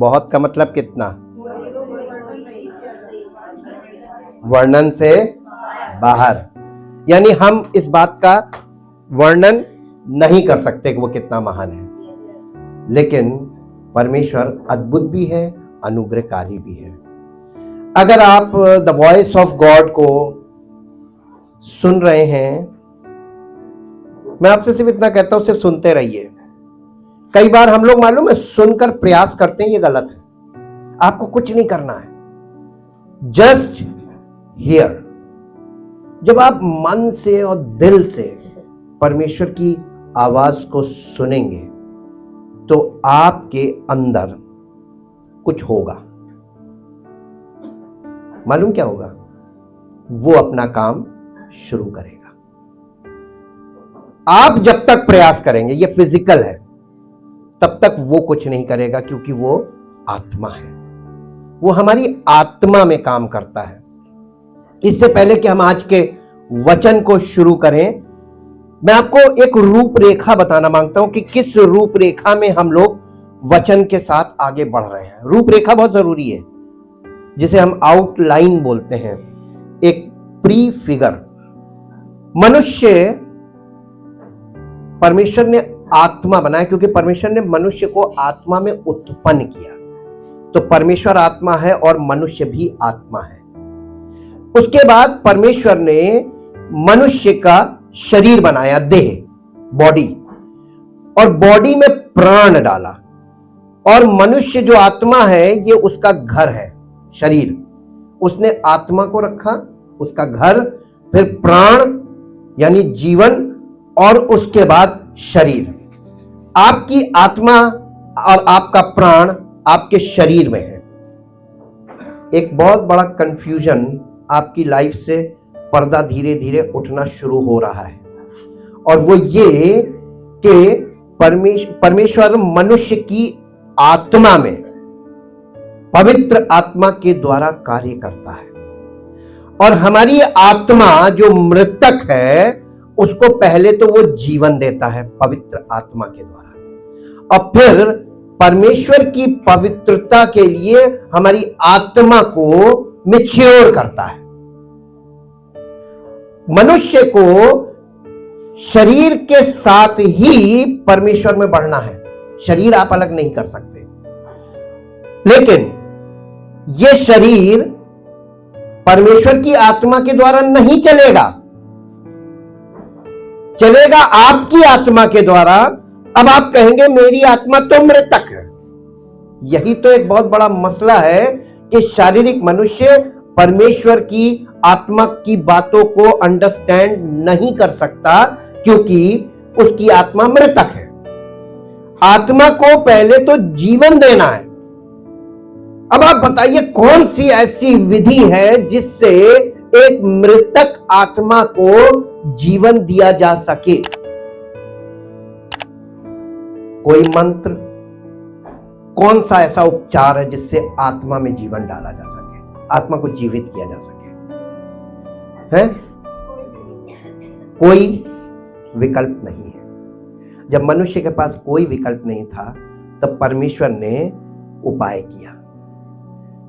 बहुत का मतलब कितना? वर्णन से बाहर। यानी हम इस बात का वर्णन नहीं कर सकते कि वो कितना महान है, लेकिन परमेश्वर अद्भुत भी है, अनुग्रहकारी भी है। अगर आप द वॉइस ऑफ गॉड को सुन रहे हैं, मैं आपसे सिर्फ इतना कहता हूं, सिर्फ सुनते रहिए। कई बार हम लोग मालूम है सुनकर प्रयास करते हैं, ये गलत है। आपको कुछ नहीं करना है, जस्ट हियर। जब आप मन से और दिल से परमेश्वर की आवाज को सुनेंगे तो आपके अंदर कुछ होगा। मालूम क्या होगा? वो अपना काम शुरू करेगा। आप जब तक प्रयास करेंगे, ये फिजिकल है, तब तक वो कुछ नहीं करेगा, क्योंकि वो आत्मा है। वो हमारी आत्मा में काम करता है। इससे पहले कि हम आज के वचन को शुरू करें, मैं आपको एक रूपरेखा बताना मांगता हूं कि किस रूपरेखा में हम लोग वचन के साथ आगे बढ़ रहे हैं। रूपरेखा बहुत जरूरी है, जिसे हम आउटलाइन बोलते हैं, एक प्री फिगर। मनुष्य परमेश्वर ने आत्मा बनाया, क्योंकि परमेश्वर ने मनुष्य को आत्मा में उत्पन्न किया। तो परमेश्वर आत्मा है और मनुष्य भी आत्मा है। उसके बाद परमेश्वर ने मनुष्य का शरीर बनाया, देह, बॉडी, और बॉडी में प्राण डाला। और मनुष्य जो आत्मा है, ये उसका घर है, शरीर। उसने आत्मा को रखा, उसका घर, फिर प्राण यानी जीवन, और उसके बाद शरीर। आपकी आत्मा और आपका प्राण आपके शरीर में है। एक बहुत बड़ा कंफ्यूजन आपकी लाइफ से पर्दा धीरे धीरे उठना शुरू हो रहा है, और वो ये कि परमेश्वर मनुष्य की आत्मा में पवित्र आत्मा के द्वारा कार्य करता है। और हमारी आत्मा जो मृतक है, उसको पहले तो वो जीवन देता है पवित्र आत्मा के द्वारा, और फिर परमेश्वर की पवित्रता के लिए हमारी आत्मा को मैच्योर करता है। मनुष्य को शरीर के साथ ही परमेश्वर में बढ़ना है। शरीर आप अलग नहीं कर सकते, लेकिन यह शरीर परमेश्वर की आत्मा के द्वारा नहीं चलेगा, चलेगा आपकी आत्मा के द्वारा। अब आप कहेंगे मेरी आत्मा तो मृतक है। यही तो एक बहुत बड़ा मसला है कि शारीरिक मनुष्य परमेश्वर की आत्मा की बातों को अंडरस्टैंड नहीं कर सकता, क्योंकि उसकी आत्मा मृतक है। आत्मा को पहले तो जीवन देना है। अब आप बताइए कौन सी ऐसी विधि है जिससे एक मृतक आत्मा को जीवन दिया जा सके? कोई मंत्र, कौन सा ऐसा उपचार है जिससे आत्मा में जीवन डाला जा सके, आत्मा को जीवित किया जा सके? है? कोई विकल्प नहीं है। जब मनुष्य के पास कोई विकल्प नहीं था, तब परमेश्वर ने उपाय किया।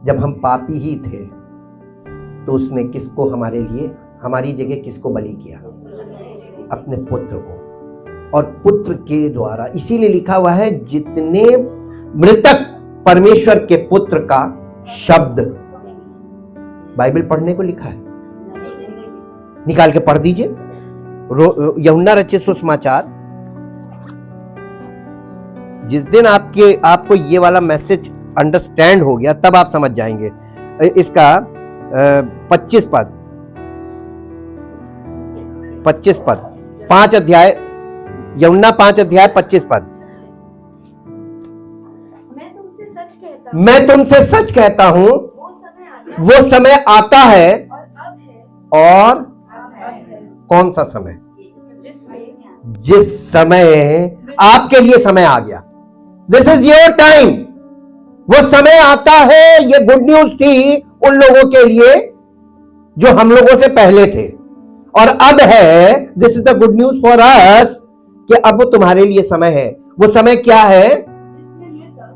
जब हम पापी ही थे, तो उसने किसको हमारे लिए, हमारी जगह किसको बलि किया? अपने पुत्र को। और पुत्र के द्वारा, इसीलिए लिखा हुआ है, जितने मृतक परमेश्वर के पुत्र का शब्द, बाइबल पढ़ने को लिखा है, निकाल के पढ़ दीजिए। यूहन्ना रचित सुसमाचार। जिस दिन आपको ये वाला मैसेज अंडरस्टैंड हो गया, तब आप समझ जाएंगे। इसका 25 पद 5 अध्याय, यूहन्ना 5 अध्याय 25 पद। मैं तुमसे सच कहता हूं, वो समय आता है, और कौन सा समय? जिस समय आपके लिए समय आ गया। This is your time. वो समय आता है। ये गुड न्यूज थी उन लोगों के लिए जो हम लोगों से पहले थे, और अब है, this is the good news for us, कि अब वो तुम्हारे लिए समय है। वो समय क्या है?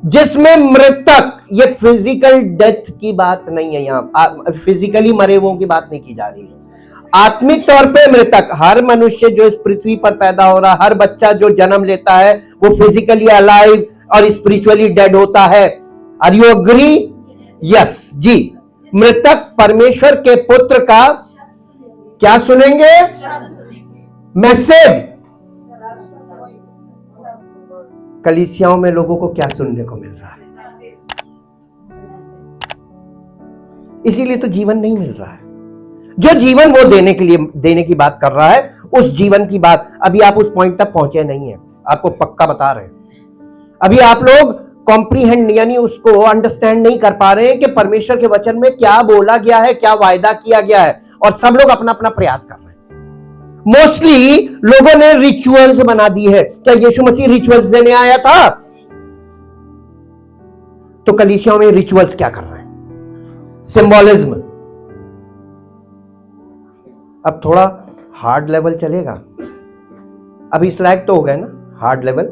जिसमें मृतक, ये फिजिकल डेथ की बात नहीं है, यहां फिजिकली मरे हुओं की बात नहीं की जा रही, आत्मिक तौर पे मृतक। हर मनुष्य जो इस पृथ्वी पर पैदा हो रहा, हर बच्चा जो जन्म लेता है वो फिजिकली अलाइव और स्पिरिचुअली डेड होता है। Are you agree? यस जी। मृतक परमेश्वर के पुत्र का क्या सुनेंगे? मैसेज। कलीसियाओं में लोगों को क्या सुनने को मिल रहा है? इसीलिए तो जीवन नहीं मिल रहा है। जो जीवन वो देने की बात कर रहा है, उस जीवन की बात, अभी आप उस पॉइंट तक पहुंचे नहीं है, आपको पक्का बता रहे हैं। अभी आप लोग कॉम्प्रीहेंड यानी उसको अंडरस्टैंड नहीं कर पा रहे हैं कि परमेश्वर के वचन में क्या बोला गया है, क्या वायदा किया गया है, और सब लोग अपना अपना प्रयास कर रहे हैं। मोस्टली लोगों ने रिचुअल्स बना दी है। क्या यीशु मसीह रिचुअल्स देने आया था? तो कलीसियाओं में रिचुअल्स क्या कर रहे हैं? सिंबॉलिज्म। अब थोड़ा हार्ड लेवल चलेगा। अब इस लायक तो हो गए ना, हार्ड लेवल,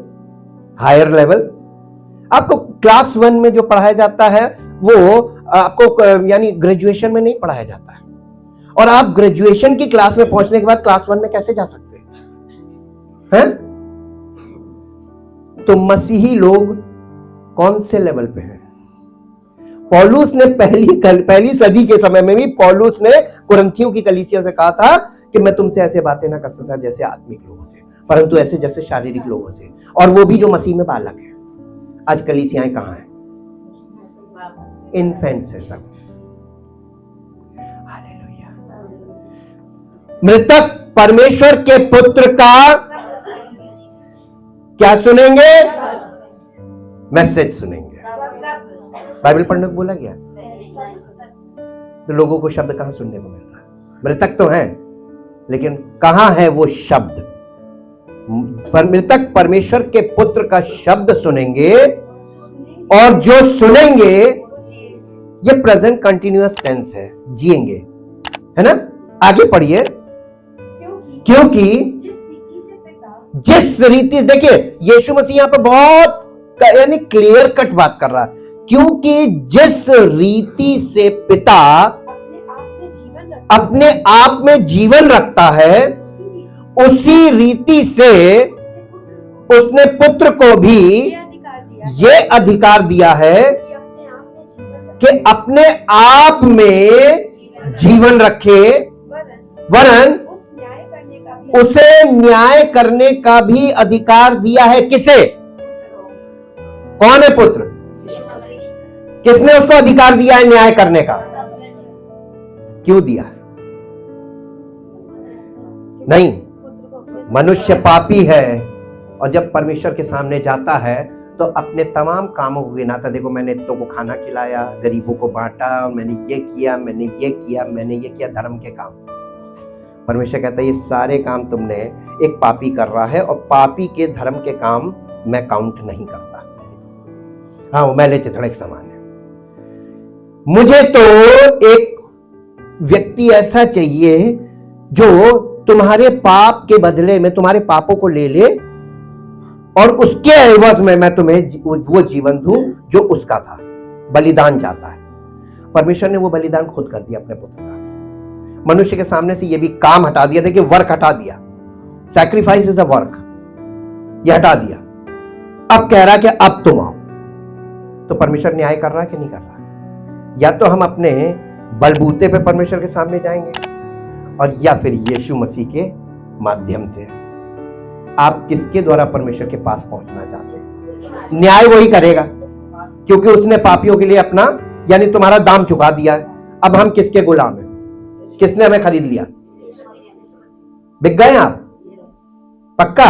हायर लेवल। आपको क्लास 1 में जो पढ़ाया जाता है वो आपको यानी ग्रेजुएशन में नहीं पढ़ाया जाता है, और आप ग्रेजुएशन की क्लास में पहुंचने के बाद क्लास 1 में कैसे जा सकते हैं? तो मसीही लोग कौन से लेवल पे हैं? पौलुस ने पहली सदी के समय में भी पौलुस ने कुरिन्थियों की कलीसिया से कहा था कि मैं तुमसे ऐसे बातें ना कर सकता जैसे आत्मिक लोगों से, परंतु ऐसे जैसे शारीरिक लोगों से, और वो भी जो मसीह में बालक है। आज कलीसियाएं कहां हैं? इन्फेंट्स है सब। हालेलुया। मृतक परमेश्वर के पुत्र का क्या सुनेंगे? मैसेज सुनेंगे। बाइबल पढ़ने को बोला गया, तो लोगों को शब्द कहां सुनने को मिल रहा है? मृतक तो हैं, लेकिन कहां है वो शब्द? मृतक परमेश्वर के पुत्र का शब्द सुनेंगे, और जो सुनेंगे, ये प्रेजेंट कंटिन्यूअस टेंस है, जिएंगे, है ना? आगे पढ़िए। क्योंकि जिस रीति, देखिए यीशु मसीह यहां पर बहुत यानी क्लियर कट बात कर रहा है, क्योंकि जिस रीति से पिता अपने आप में जीवन रखता है, उसी रीति से उसने पुत्र को भी ये अधिकार दिया है कि अपने आप में जीवन रखे, वरन उसे न्याय करने का भी अधिकार दिया है। किसे? कौन है पुत्र? किसने उसको अधिकार दिया है न्याय करने का? क्यों दिया? नहीं, मनुष्य पापी है, और जब परमेश्वर के सामने जाता है तो अपने तमाम कामों को गिनाता। देखो, मैंने इतनों को खाना खिलाया, गरीबों को बांटा, और मैंने ये किया, मैंने ये किया, मैंने ये किया, धर्म के काम। परमेश्वर कहता है ये सारे काम तुमने, एक पापी कर रहा है, और पापी के धर्म के काम मैं काउंट नहीं करता। हाँ, वो मैले चिथड़े के समान है। मुझे तो एक व्यक्ति ऐसा चाहिए जो तुम्हारे पाप के बदले में तुम्हारे पापों को ले ले, और उसके एवज में मैं तुम्हें वो जीवन दूं जो उसका था। बलिदान चाहता है। परमेश्वर ने वो बलिदान खुद कर दिया अपने पुत्र का। मनुष्य के सामने से ये भी काम हटा दिया, देखिए वर्क हटा दिया। सैक्रिफाइस इज अ वर्क, ये हटा दिया। अब कह रहा कि अब तुम आओ। तो परमेश्वर न्याय कर रहा है कि नहीं कर रहा? या तो हम अपने बलबूते पे परमेश्वर के सामने जाएंगे, और या फिर यीशु मसीह के माध्यम से। आप किसके द्वारा परमेश्वर के पास पहुंचना चाहते हैं? न्याय वही करेगा, क्योंकि उसने पापियों के लिए अपना यानी तुम्हारा दाम चुका दिया है। अब हम किसके गुलाम हैं? किसने हमें खरीद लिया? बिक गए आप? पक्का?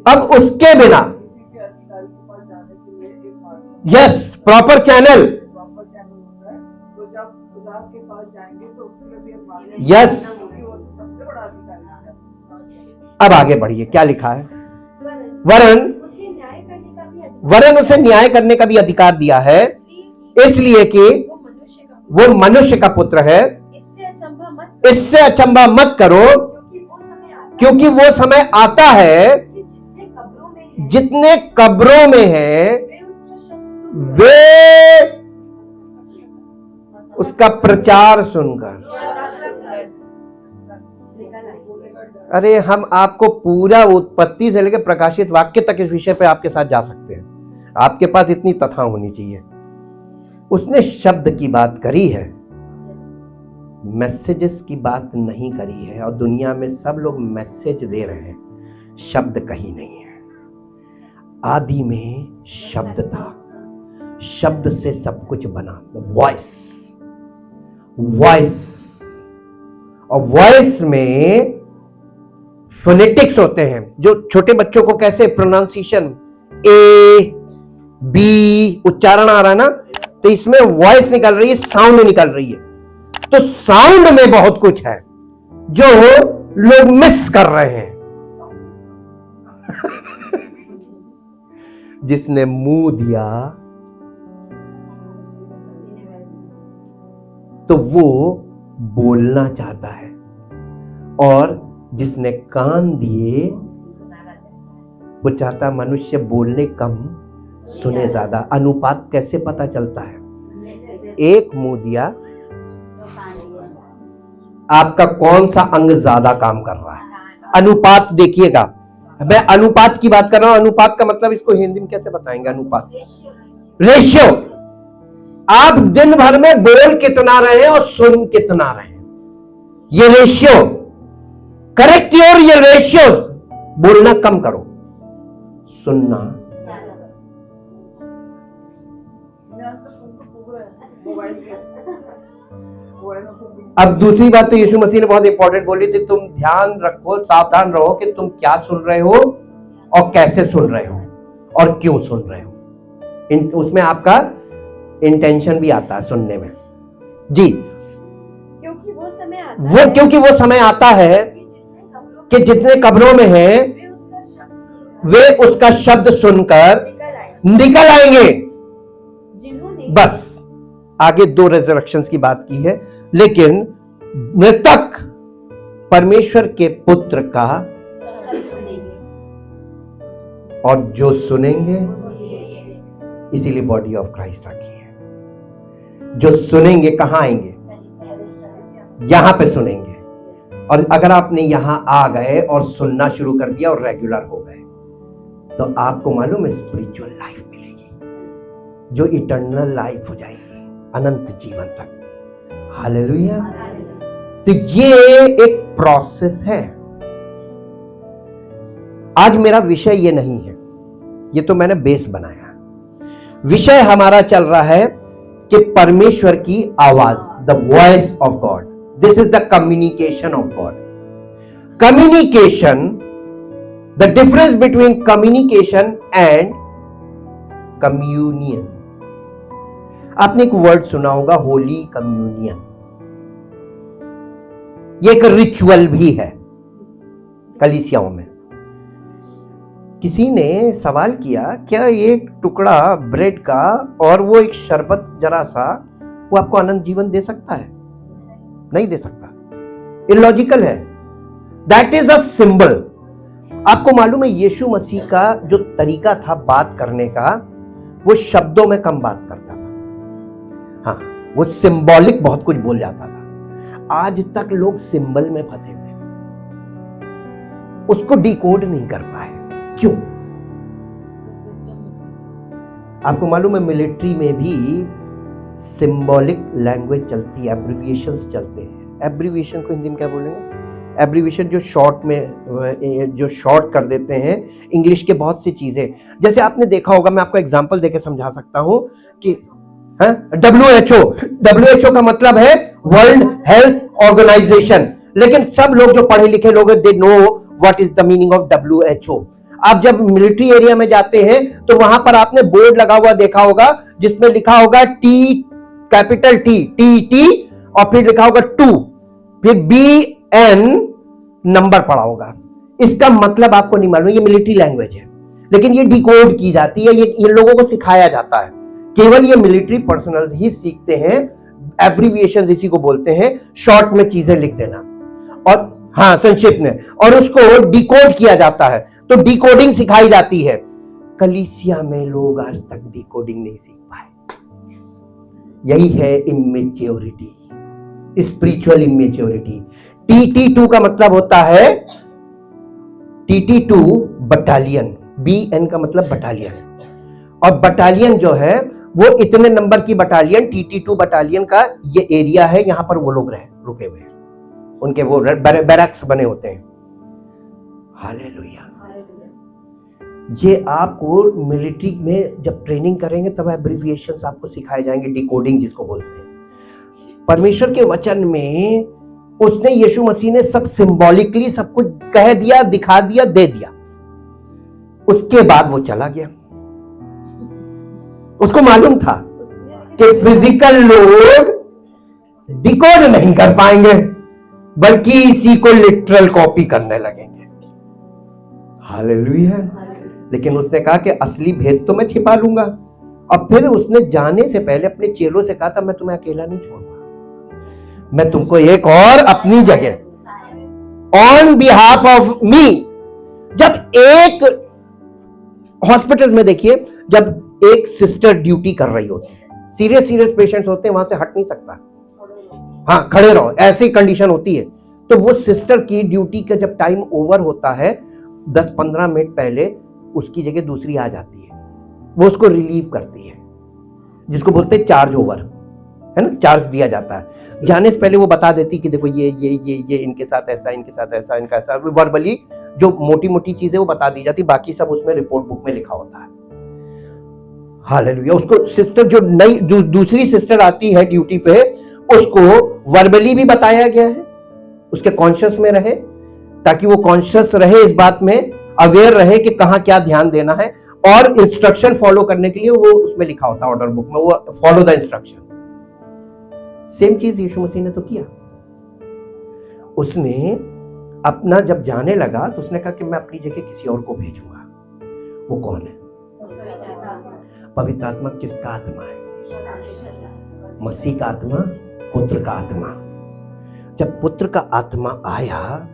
अब उसके बिना यस, प्रॉपर चैनल, यस। अब आगे बढ़िए, क्या लिखा है? वरन उसे न्याय करने का भी अधिकार दिया है, इसलिए कि वो मनुष्य का पुत्र है। इससे अचंभा मत करो, क्योंकि वो समय आता है जितने कब्रों में हैं वे उसका प्रचार सुनकर। अरे हम आपको पूरा उत्पत्ति से लेकर प्रकाशित वाक्य तक इस विषय पे आपके साथ जा सकते हैं, आपके पास इतनी तथा होनी चाहिए। उसने शब्द की बात करी है, मैसेजेस की बात नहीं करी है। और दुनिया में सब लोग मैसेज दे रहे हैं, शब्द कहीं नहीं है। आदि में शब्द था, शब्द से सब कुछ बना। वॉइस, वॉइस, और वॉइस में फोनेटिक्स होते हैं, जो छोटे बच्चों को कैसे प्रोनाउंसिएशन ए बी उच्चारण आ रहा है ना, तो इसमें वॉइस निकल रही है, साउंड निकल रही है। तो साउंड में बहुत कुछ है जो लोग मिस कर रहे हैं। जिसने मुंह दिया तो वो बोलना चाहता है, और जिसने कान दिए वो चाहता मनुष्य बोलने कम सुने ज्यादा। अनुपात कैसे पता चलता है? एक मुंह दिया, आपका कौन सा अंग ज्यादा काम कर रहा है? अनुपात देखिएगा, मैं अनुपात की बात कर रहा हूं। अनुपात का मतलब इसको हिंदी में कैसे बताएंगे? अनुपात, रेशियो। आप दिन भर में बोल कितना रहे हैं और सुन कितना रहे हैं, ये रेशियो। करेक्ट योर ये रेशियोज। बोलना कम करो, सुनना। अब दूसरी बात तो यीशु मसीह ने बहुत इंपॉर्टेंट बोली थी, तुम ध्यान रखो, सावधान रहो कि तुम क्या सुन रहे हो और कैसे सुन रहे हो और क्यों सुन रहे हो। उसमें आपका इंटेंशन भी आता है सुनने में जी। क्योंकि वो समय आता है कि जितने कब्रों में हैं वे उसका शब्द सुनकर निकल आएंगे। बस आगे 2 रेजरेक्शंस की बात की है, लेकिन मृतक परमेश्वर के पुत्र का, और जो सुनेंगे, इसीलिए बॉडी ऑफ क्राइस्ट रखी है। जो सुनेंगे कहां आएंगे? यहां पे सुनेंगे। और अगर आपने यहां आ गए और सुनना शुरू कर दिया और रेगुलर हो गए, तो आपको मालूम है स्पिरिचुअल लाइफ मिलेगी, जो इटर्नल लाइफ हो जाएगी, अनंत जीवन तक। हालेलुया। तो ये एक प्रोसेस है। आज मेरा विषय ये नहीं है, ये तो मैंने बेस बनाया। विषय हमारा चल रहा है कि परमेश्वर की आवाज, the voice of God. This is the communication of God. Communication, the difference between communication and communion. आपने एक वर्ड सुना होगा, होली कम्युनियन। ये एक रिचुअल भी है कलीसियाओं में। किसी ने सवाल किया, क्या एक टुकड़ा ब्रेड का और वो एक शरबत जरा सा, वो आपको अनंत जीवन दे सकता है? नहीं दे सकता, इलॉजिकल है। That is a symbol. आपको मालूम है यीशु मसीह का जो तरीका था बात करने का, वो शब्दों में कम बात करता था। हाँ, वो सिंबॉलिक बहुत कुछ बोल जाता था। आज तक लोग सिंबल में फंसे हुए, उसको डिकोड नहीं कर पाए। क्यों? आपको मालूम है मिलिट्री में भी सिंबॉलिक लैंग्वेज चलती है, एब्रिविएशंस चलते हैं। एब्रिविएशन को हिंदी में क्या बोलेंगे? एब्रिविएशन जो शॉर्ट में, जो शॉर्ट कर देते हैं इंग्लिश के बहुत सी चीजें। जैसे आपने देखा होगा, मैं आपको एग्जांपल देके समझा सकता हूं कि WHO का मतलब है वर्ल्ड हेल्थ ऑर्गेनाइजेशन। लेकिन सब लोग जो पढ़े लिखे लोग they know what is the meaning of WHO। आप जब मिलिट्री एरिया में जाते हैं तो वहां पर आपने बोर्ड लगा हुआ देखा होगा जिसमें लिखा होगा T, कैपिटल T और फिर लिखा होगा 2, फिर BN नंबर पड़ा होगा। इसका मतलब आपको नहीं मालूम, ये मिलिट्री लैंग्वेज है, लेकिन ये डिकोड की जाती है, ये लोगों को सिखाया जाता है। केवल ये मिलिट्री पर्सनल ही सीखते हैं। एब्रिविएशन इसी को बोलते हैं, शॉर्ट में चीजें लिख देना, और हाँ संक्षिप्त में, और उसको डिकोड किया जाता है। तो डिकोडिंग सिखाई जाती है। कलीसिया में लोग आज तक डिकोडिंग नहीं सीख पाए। यही है इमेच्योरिटी, स्पिरिचुअल इमेच्योरिटी। TT2 का मतलब होता है TT2 बटालियन, BN का मतलब बटालियन, और बटालियन जो है वो इतने नंबर की बटालियन, TT2 बटालियन का ये एरिया है, यहां पर वो लोग रुके हुए हैं, उनके वो बैरक्स बने होते हैं। हालेलुया। ये आपको मिलिट्री में जब ट्रेनिंग करेंगे तब एब्रिविएशंस आपको सिखाए जाएंगे, डिकोडिंग जिसको बोलते हैं। परमेश्वर के वचन में उसने, यीशु मसीह ने सब सिंबॉलिकली सब कुछ कह दिया, दिखा दिया, दे दिया। उसके बाद वो चला गया। उसको मालूम था कि फिजिकल लोग डिकोड नहीं कर पाएंगे, बल्कि इसी को लिटरल कॉपी करने लगेंगे। हालेलुया। लेकिन उसने कहा कि असली भेद तो मैं छिपा लूंगा। और फिर उसने जाने से पहले अपने चेलों से कहा था, मैं तुम्हें अकेला नहीं छोड़ूंगा, मैं तुमको एक और अपनी जगह, ऑन बिहाफ ऑफ मी। जब एक हॉस्पिटल में देखिए, जब एक सिस्टर ड्यूटी कर रही होती है, सीरियस पेशेंट्स होते हैं, वहां से हट नहीं सकता, हाँ खड़े रहो, ऐसी कंडीशन होती है। तो वो सिस्टर की ड्यूटी का जब टाइम ओवर होता है, 10-15 मिनट पहले उसकी जगह दूसरी आ जाती है, वो उसको रिलीव करती है, जिसको बोलते हैं चार्ज ओवर, है ना, चार्ज दिया जाता है। जाने से पहले वो बता देती कि देखो ये इनके साथ ऐसा, इनके साथ ऐसा, इनका ऐसा, वर्बली जो मोटी मोटी चीजें वो बता दी जाती, बाकी सब उसमें रिपोर्ट बुक में लिखा होता है। हालेलुया। उसको सिस्टर जो नई दूसरी सिस्टर आती है ड्यूटी पे, उसको वर्बली भी बताया गया है, उसके कॉन्शियस में रहे, ताकि वो कॉन्शियस रहे, इस बात में अवेयर रहे कि कहां क्या ध्यान देना है, और इंस्ट्रक्शन फॉलो करने के लिए वो उसमें लिखा होता है ऑर्डर बुक में, वो फॉलो द इंस्ट्रक्शन। सेम चीज यीशु मसीह ने तो किया। उसने अपना जब जाने लगा तो उसने कहा कि मैं अपनी जगह किसी और को भेजूंगा। वो कौन है? पवित्र आत्मा। किसका आत्मा है? मसीह का आत्मा, पुत्र का आत्मा। जब पुत्र का आत्मा आया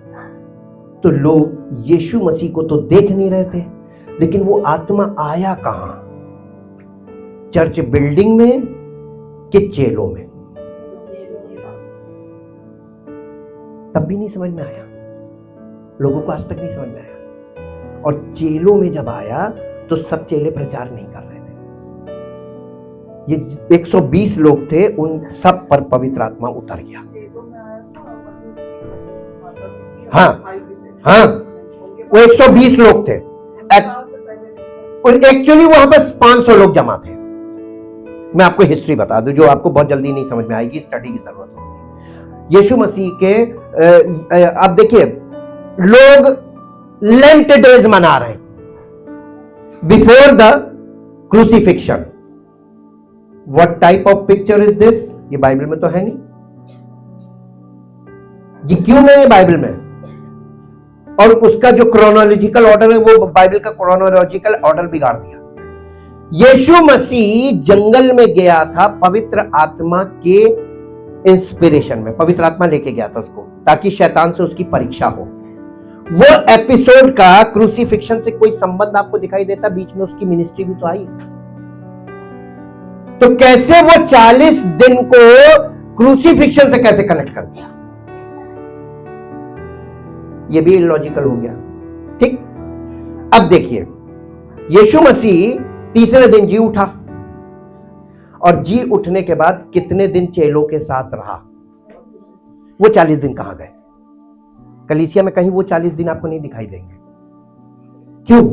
तो लोग यीशु मसीह को तो देख नहीं रहे थे, लेकिन वो आत्मा आया कहां? चर्च बिल्डिंग में कि चेलों में? तब भी नहीं समझ में आया, लोगों को आज तक नहीं समझ में आया। और चेलों में जब आया तो सब चेले प्रचार नहीं कर रहे थे। ये 120 लोग थे, उन सब पर पवित्र आत्मा उतर गया। हाँ, वो 120 लोग थे। एक्चुअली वहां पर 500 लोग जमा थे। मैं आपको हिस्ट्री बता दूं, जो आपको बहुत जल्दी नहीं समझ में आएगी, स्टडी की जरूरत होती है। यीशु मसीह के अब देखिए, लोग लेंट डेज मना रहे हैं before the crucifixion. What type of picture is this? ये बाइबल में तो है नहीं। ये क्यों नहीं है बाइबल में? और उसका जो क्रोनोलॉजिकल ऑर्डर है, वो बाइबल का क्रोनोलॉजिकल ऑर्डर बिगाड़ दिया। यीशु मसीह जंगल में गया था पवित्र आत्मा के इंस्पिरेशन में, पवित्र आत्मा लेके गया था उसको, ताकि शैतान से उसकी परीक्षा हो। वो एपिसोड का क्रूसिफिक्शन से कोई संबंध आपको दिखाई देता? बीच में उसकी मिनिस्ट्री भी तो आई। तो कैसे वो 40 दिन को क्रूसिफिक्शन से कैसे कनेक्ट कर दिया? ये भी इलॉजिकल हो गया। ठीक, अब देखिए, यीशु मसीह तीसरे दिन जी उठा, और जी उठने के बाद कितने दिन चेलों के साथ रहा? वो 40 दिन कहां गए? कलीसिया में कहीं वो 40 दिन आपको नहीं दिखाई देंगे। क्यों?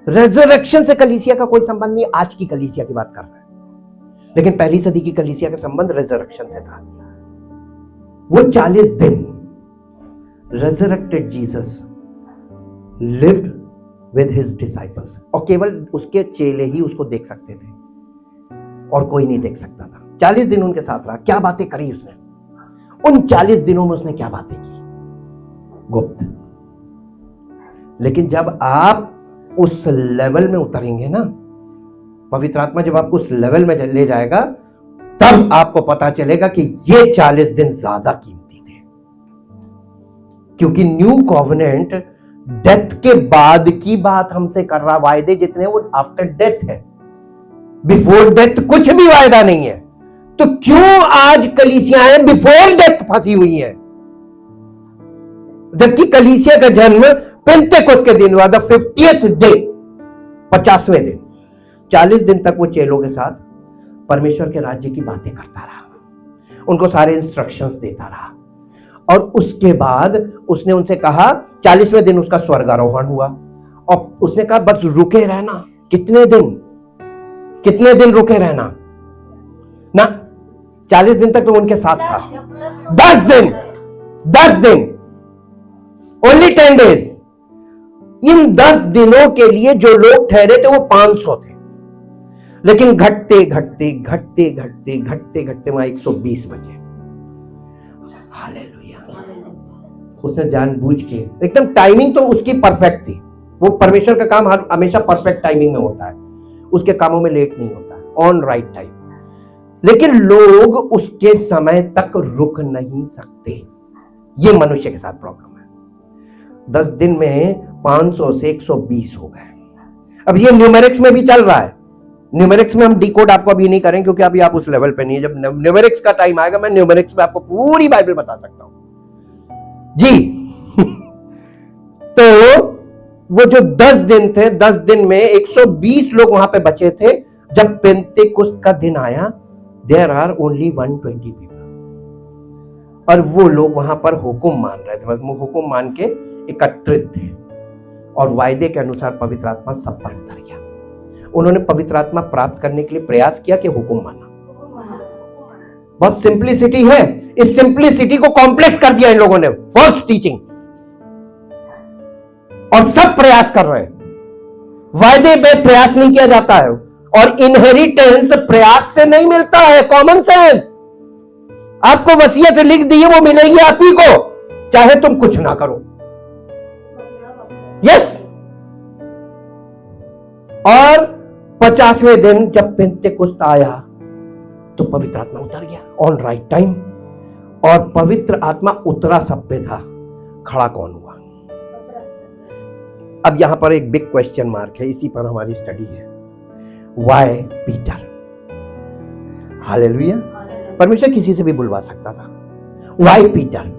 रेजरेक्शन से कलीसिया का कोई संबंध नहीं। आज की कलीसिया की बात कर रहे हैं, लेकिन पहली सदी की कलीसिया का संबंध रेजरेक्शन से था। वो 40 दिन resurrected Jesus lived with his disciples, और केवल उसके चेले ही उसको देख सकते थे, और कोई नहीं देख सकता था। 40 दिन उनके साथ रहा। क्या बातें करी उसने? उन 40 दिनों में उसने क्या बातें की? गुप्त। लेकिन जब आप उस लेवल में उतरेंगे ना, पवित्र आत्मा जब आपको उस लेवल में ले जाएगा, तब आपको पता चलेगा कि ये 40 दिन ज्यादा कीमती थे। क्योंकि न्यू कॉवेनेंट डेथ के बाद की बात हमसे कर रहा। वायदे जितने वो आफ्टर डेथ है, बिफोर डेथ कुछ भी वायदा नहीं है। तो क्यों आज कलीसियाएं बिफोर डेथ फंसी हुई हैं, जबकि कलीसिया का जन्म पेंतेकोस्त के दिन हुआ, द 50th डे, 50वें दिन। 40 दिन तक वो चेलों के साथ परमेश्वर के राज्य की बातें करता रहा, उनको सारे इंस्ट्रक्शंस देता रहा। और उसके बाद उसने उनसे कहा, 40वें दिन उसका स्वर्गारोहण हुआ, और उसने कहा बस रुके रहना। कितने दिन रुके रहना ना? 40 दिन तक तो उनके साथ था। 10 दिन, ओनली 10 days। इन 10 दिनों के लिए जो लोग ठहरे थे वो 500 थे, लेकिन घटते घटते वहां 120 बचे। हालेलुया। उसने जानबूझ के, एकदम टाइमिंग तो उसकी परफेक्ट थी। वो परमेश्वर का काम हमेशा परफेक्ट टाइमिंग में होता है, उसके कामों में लेट नहीं होता, ऑन राइट टाइम। लेकिन लोग उसके समय तक रुक नहीं सकते। ये मनुष्य के साथ प्रॉब्लम है। 10 दिन में 500 से 120 हो गए। अब ये न्यूमेरिक्स में भी चल रहा है। न्यूमेरिक्स में हम डिकोड आपको अभी नहीं करें, क्योंकि अभी आप उस लेवल पे नहीं है। जब न्यूमेरिक्स का टाइम आएगा, मैं न्यूमेरिक्स में आपको पूरी बाइबल बता सकता हूं जी। तो वो जो 10 दिन थे, 10 दिन में 120 लोग वहां पे बचे थे। जब पेंतेकोस्त का दिन आया, देयर आर ओनली 120 पीपल, और वो लोग वहां पर हुक्म मान रहे थे, बस वो हुक्म मान के एकत्रित थे। और वायदे के अनुसार पवित्र आत्मा सब पर उतर गया। उन्होंने पवित्र आत्मा प्राप्त करने के लिए प्रयास किया कि हुक्म माना। बहुत सिंप्लिसिटी है। इस सिंप्लिसिटी को कॉम्प्लेक्स कर दिया इन लोगों ने, फॉल्स टीचिंग, और सब प्रयास कर रहे हैं। वायदे पे प्रयास नहीं किया जाता है, और इनहेरिटेंस प्रयास से नहीं मिलता है। कॉमन सेंस, आपको वसीयत लिख दी है, वो मिलेगी आप ही को, चाहे तुम कुछ ना करो। यस। और 50वें दिन जब पेंतेकोस्त आया तो पवित्र आत्मा उतर गया ऑन राइट टाइम। और पवित्र आत्मा उतरा सब पे था, खड़ा कौन हुआ? अब यहां पर एक बिग क्वेश्चन मार्क है, इसी पर हमारी स्टडी है। Why Peter? हालेलुया। परमेश्वर किसी से भी बुलवा सकता था। Why Peter?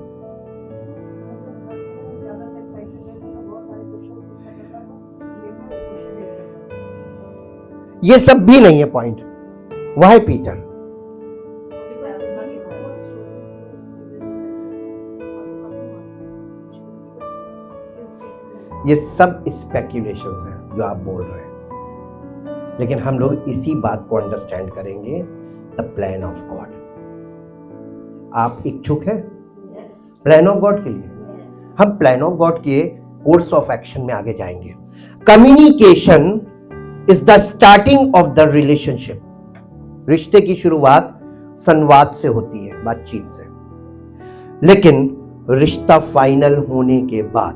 ये सब भी नहीं है पॉइंट। Why Peter? ये सब स्पेक्युलेशंस हैं जो आप बोल रहे हैं, लेकिन हम लोग इसी बात को अंडरस्टैंड करेंगे, द प्लान ऑफ गॉड। आप इच्छुक हैं प्लान ऑफ गॉड के लिए? हम प्लान ऑफ गॉड के कोर्स ऑफ एक्शन में आगे जाएंगे। Communication is the starting of the relationship. रिश्ते की शुरुआत संवाद से होती है, बातचीत से। लेकिन रिश्ता फाइनल होने के बाद,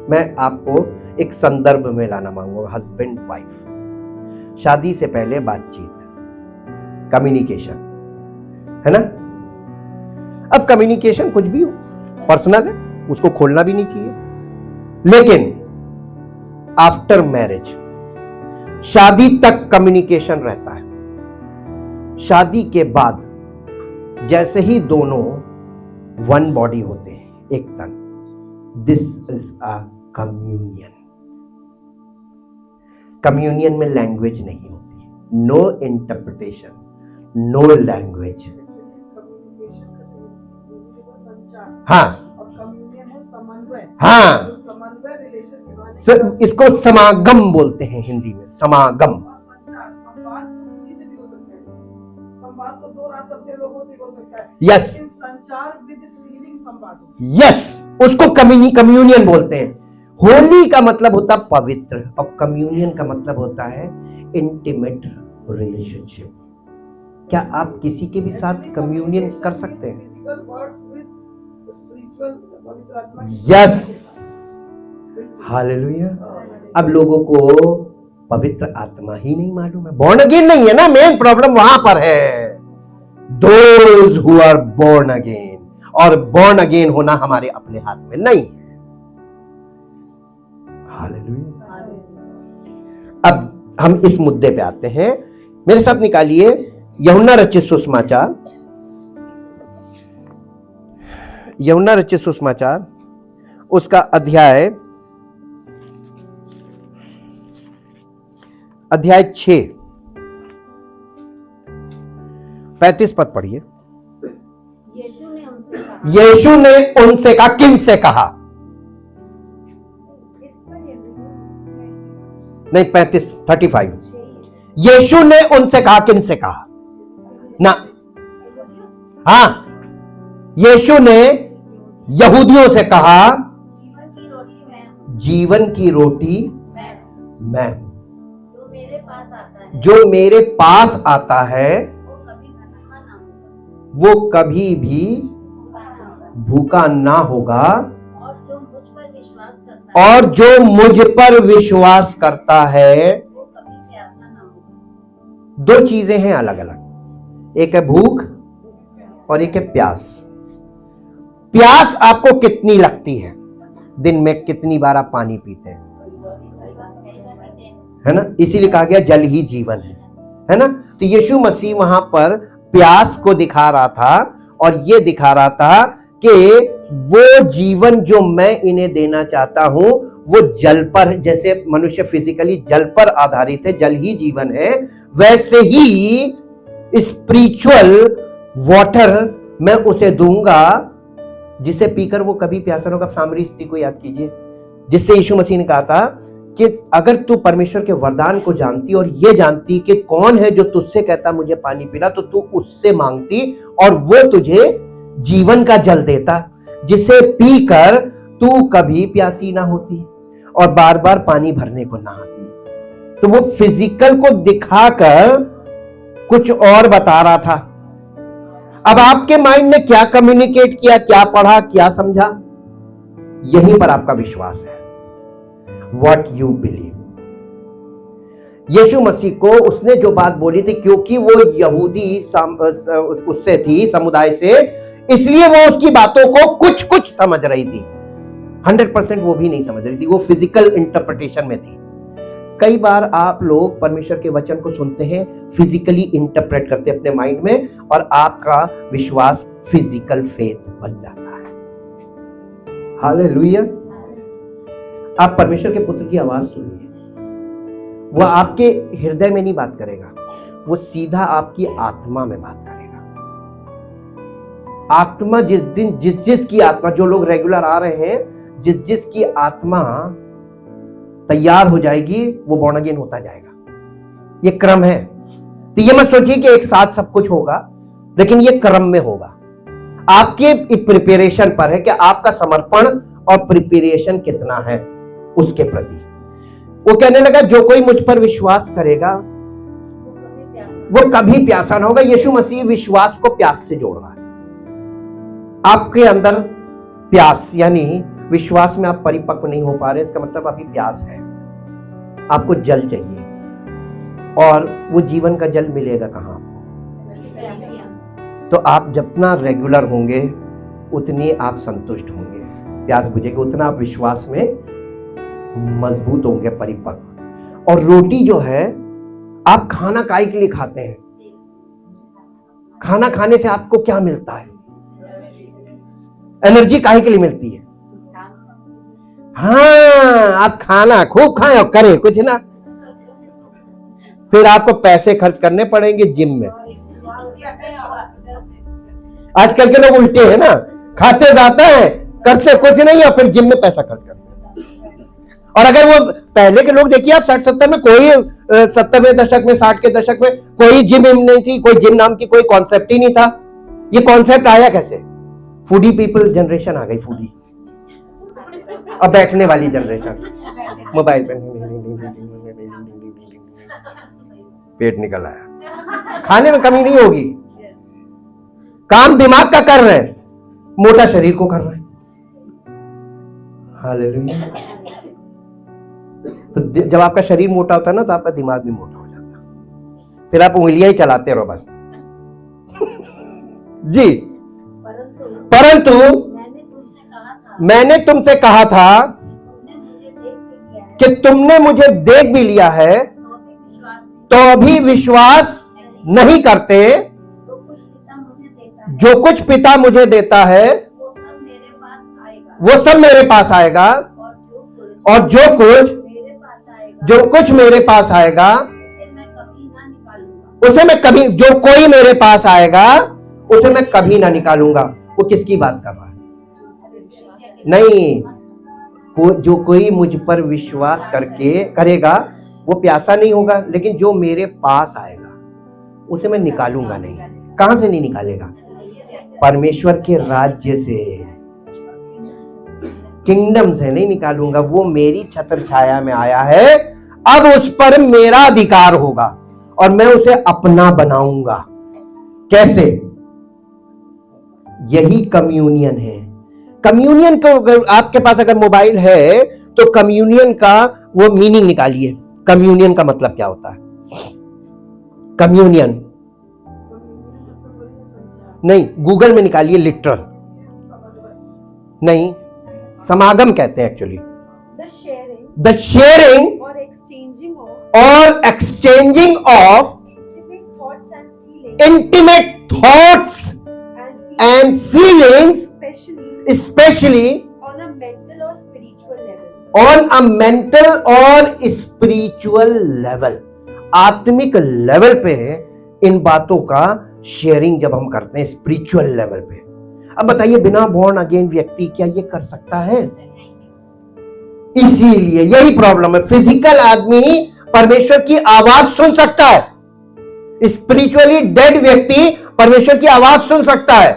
मैं आपको एक संदर्भ में लाना मांगूंगा। हस्बैंड वाइफ, शादी से पहले बातचीत, कम्युनिकेशन, है ना? अब कम्युनिकेशन कुछ भी हो, पर्सनल है, उसको खोलना भी नहीं चाहिए। लेकिन आफ्टर मैरिज, शादी तक कम्युनिकेशन रहता है। शादी के बाद जैसे ही दोनों वन बॉडी होते हैं, एक तन, this is a communion. Communion में लैंग्वेज नहीं होती, नो इंटरप्रिटेशन, नो लैंग्वेज। हाँ हाँ, इसको समागम बोलते हैं हिंदी में, समागम। यस यस, उसको कम्युनियन बोलते हैं। होली का मतलब होता है पवित्र, और कम्युनियन का मतलब होता है इंटीमेट रिलेशनशिप। क्या आप किसी के भी साथ कम्युनियन कर सकते हैं? Yes, hallelujah. अब लोगों को पवित्र आत्मा ही नहीं मालूम है, बॉर्न अगेन नहीं है ना। मेन प्रॉब्लम वहां पर है। Those who are born again, और बोर्न अगेन होना हमारे अपने हाथ में नहीं है। हालेलुया। अब हम इस मुद्दे पे आते हैं। मेरे साथ निकालिए यूहन्ना रचित सुसमाचार, यूहन्ना रचित सुसमाचार उसका अध्याय 6 35 पद पढ़िए। यीशु ने उनसे कहा, किन से कहा? नहीं, 35 यीशु ने उनसे कहा, किन से कहा ना? हाँ, यीशु ने यहूदियों से कहा, जीवन की रोटी मैं हूं, जो मेरे पास आता है वो कभी भी भूखा ना होगा, और जो मुझ पर विश्वास करता है, दो चीजें हैं अलग अलग, एक है भूख और एक है प्यास। प्यास आपको कितनी लगती है? दिन में कितनी बार आप पानी पीते हैं? है ना? इसीलिए कहा गया जल ही जीवन है ना? तो यीशु मसीह वहां पर प्यास को दिखा रहा था, और ये दिखा रहा था कि वो जीवन जो मैं इन्हें देना चाहता हूं वो जल पर, जैसे मनुष्य फिजिकली जल पर आधारित है, जल ही जीवन है, वैसे ही स्पिरिचुअल वाटर मैं उसे दूंगा, जिसे पीकर वो कभी प्यासा न होगा। सामरी स्त्री को याद कीजिए, जिससे यीशु मसीह ने कहा था कि अगर तू परमेश्वर के वरदान को जानती और ये जानती कि कौन है जो तुझसे कहता मुझे पानी पिला, तो तू उससे मांगती और वो तुझे जीवन का जल देता, जिसे पीकर तू कभी प्यासी ना होती और बार बार पानी भरने को ना आती। तो वो फिजिकल को दिखाकर कुछ और बता रहा था। अब आपके माइंड ने क्या कम्युनिकेट किया, क्या पढ़ा, क्या समझा, यहीं पर आपका विश्वास है। What you believe। यीशु मसीह को उसने जो बात बोली थी, क्योंकि वो यहूदी उससे थी, समुदाय से, इसलिए वो उसकी बातों को कुछ कुछ समझ रही थी, 100% वो भी नहीं समझ रही थी, वो फिजिकल इंटरप्रिटेशन में थी। कई बार आप लोग परमेश्वर के वचन को सुनते हैं, फिजिकली इंटरप्रेट करते हैं अपने माइंड में, और आपका विश्वास फिजिकल फेथ बन जाता है। हालेलुया। आप परमेश्वर के पुत्र की आवाज सुनिए, वह आपके हृदय में नहीं बात करेगा, वो सीधा आपकी आत्मा में बात करेगा। आत्मा जिस की आत्मा, जो लोग रेगुलर आ रहे हैं, जिस की आत्मा तैयार हो जाएगी वो बॉर्न अगेन होता जाएगा। ये क्रम है। तो ये मत सोचिए कि एक साथ सब कुछ होगा, लेकिन ये क्रम में होगा। आपके प्रिपरेशन पर है कि आपका समर्पण और प्रिपरेशन कितना है उसके प्रति। वो कहने लगा, जो कोई मुझ पर विश्वास करेगा वो कभी प्यासा ना होगा। यीशु मसीह विश्वास को प्यास से जोड़ रहा है। आपके अंदर प्यास, यानी विश्वास में आप परिपक्व नहीं हो पा रहे, इसका मतलब अभी प्यास है, आपको जल चाहिए। और वो जीवन का जल मिलेगा कहां आपको? तो आप जितना रेगुलर होंगे उतनी आप संतुष्ट होंगे, प्यास बुझेगी, उतना आप विश्वास में मजबूत होंगे, परिपक्व। और रोटी जो है, आप खाना काहे के लिए खाते हैं? खाना खाने से आपको क्या मिलता है? एनर्जी काहे के लिए मिलती है? हाँ, आप खाना खूब खाएं और करें कुछ ना, फिर आपको पैसे खर्च करने पड़ेंगे जिम में। आजकल के लोग उल्टे हैं ना, खाते जाते हैं, करते कुछ नहीं, और फिर जिम में पैसा खर्च करते हैं। और अगर वो पहले के लोग देखिए आप, 60-70 में कोई 70वें दशक में, 60 के दशक में कोई जिम नहीं थी, कोई जिम नाम की कोई कॉन्सेप्ट ही नहीं था। ये कॉन्सेप्ट आया कैसे? फूडी पीपल जनरेशन आ गई, फूडी। अब बैठने वाली जनरेशन, मोबाइल पे पेट निकल आया। खाने में कमी नहीं होगी, काम दिमाग का कर रहे हैं, मोटा शरीर को कर रहे हैं। हालेलुया। तो जब आपका शरीर मोटा होता है ना, तो आपका दिमाग भी मोटा हो जाता है, फिर आप उंगलियां ही चलाते रहो बस। जी, परंतु मैंने तुमसे कहा था, कि तुमने मुझे देख भी लिया है तो भी विश्वास नहीं करते। जो कुछ पिता मुझे देता है वो सब मेरे पास आएगा, और जो कुछ मेरे पास आएगा उसे मैं कभी, जो कोई मेरे पास आएगा उसे मैं कभी ना निकालूंगा। वो किसकी बात कर रहा है? नहीं, जो कोई मुझ पर विश्वास करके करेगा वो प्यासा नहीं होगा, लेकिन जो मेरे पास आएगा उसे मैं निकालूंगा नहीं। कहां से नहीं निकालेगा? परमेश्वर के राज्य से, किंगडम से नहीं निकालूंगा। वो मेरी छत्र छाया में आया है, अब उस पर मेरा अधिकार होगा और मैं उसे अपना बनाऊंगा। कैसे? यही कम्युनियन है। कम्युनियन को, अगर आपके पास अगर मोबाइल है तो कम्युनियन का वो मीनिंग निकालिए। कम्युनियन का मतलब क्या होता है? कम्युनियन नहीं, गूगल में निकालिए, लिटरल नहीं, समागम कहते हैं एक्चुअली। द शेयरिंग और exchanging of intimate thoughts and feelings, specially on a mental और स्पिरिचुअल लेवल। आत्मिक लेवल पे इन बातों का शेयरिंग जब हम करते हैं, स्पिरिचुअल लेवल पे। अब बताइए, बिना बॉर्न अगेन व्यक्ति क्या ये कर सकता है? इसीलिए यही प्रॉब्लम है। फिजिकल आदमी परमेश्वर की आवाज सुन सकता है, स्पिरिचुअली डेड व्यक्ति परमेश्वर की आवाज सुन सकता है,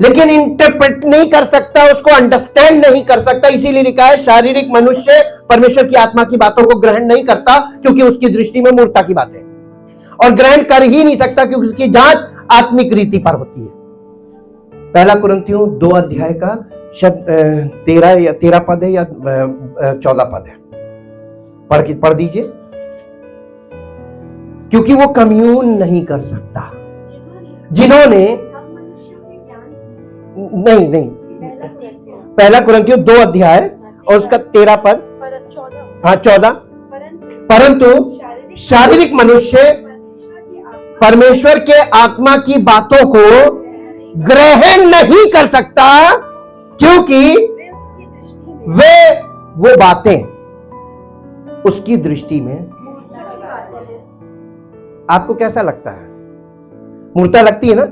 लेकिन इंटरप्रेट नहीं कर सकता, उसको अंडरस्टैंड नहीं कर सकता। इसीलिए लिखा है, शारीरिक मनुष्य परमेश्वर की आत्मा की बातों को ग्रहण नहीं करता, क्योंकि उसकी दृष्टि में मूर्खता की बात है, और ग्रहण कर ही नहीं सकता क्योंकि उसकी जांच आत्मिक रीति पर होती है। पहला कुरिन्थियों 2 अध्याय का 13 पद है या 14 पद है, पढ़ दीजिए। क्योंकि वो कम्यून नहीं कर सकता, जिन्होंने नहीं, पहला कुरिन्थियों 2 अध्याय और उसका 13 पद, हाँ 14, परंतु शारीरिक मनुष्य परमेश्वर के आत्मा की बातों को ग्रहण नहीं कर सकता, क्योंकि वो बातें उसकी दृष्टि में। आपको कैसा लगता है? मूर्ता लगती है ना?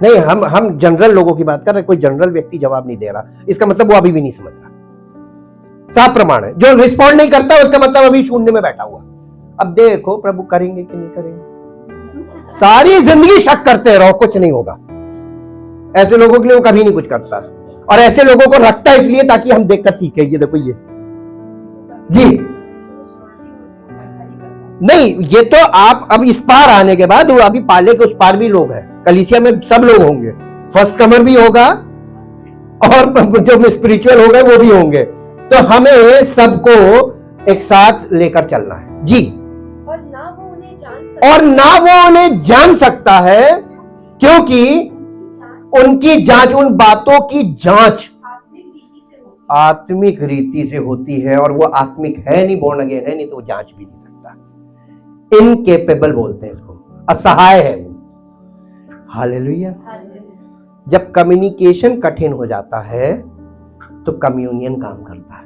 नहीं, हम जनरल लोगों की बात कर रहे हैं। कोई जनरल व्यक्ति जवाब नहीं दे रहा, इसका मतलब वो अभी भी नहीं समझ रहा। साफ प्रमाण है, जो रिस्पॉन्ड नहीं करता उसका मतलब अभी शून्य में बैठा हुआ। अब देखो प्रभु करेंगे कि नहीं करेंगे। सारी जिंदगी शक करते रहो, कुछ नहीं होगा। ऐसे लोगों के लिए वो कभी नहीं कुछ करता, और ऐसे लोगों को रखता है इसलिए ताकि हम देखकर सीखे। ये देखो, ये जी नहीं, ये तो आप अब इस पार आने के बाद, वो अभी पाले के उस पार भी लोग हैं। कलीसिया में सब लोग होंगे, फर्स्ट कमर भी होगा और जो स्पिरिचुअल होगा वो भी होंगे। तो हमें सबको एक साथ लेकर चलना है जी। और ना वो उन्हें जान सकता है, क्योंकि उनकी जांच, उन बातों की जांच आत्मिक रीति से होती है, और वो आत्मिक है नहीं, बॉर्न अगेन है नहीं, तो वो जांच भी नहीं सकता। इनकेपेबल बोलते हैं इसको, असहाय है वो। हालेलुया। जब कम्युनिकेशन कठिन हो जाता है तो कम्युनियन काम करता है।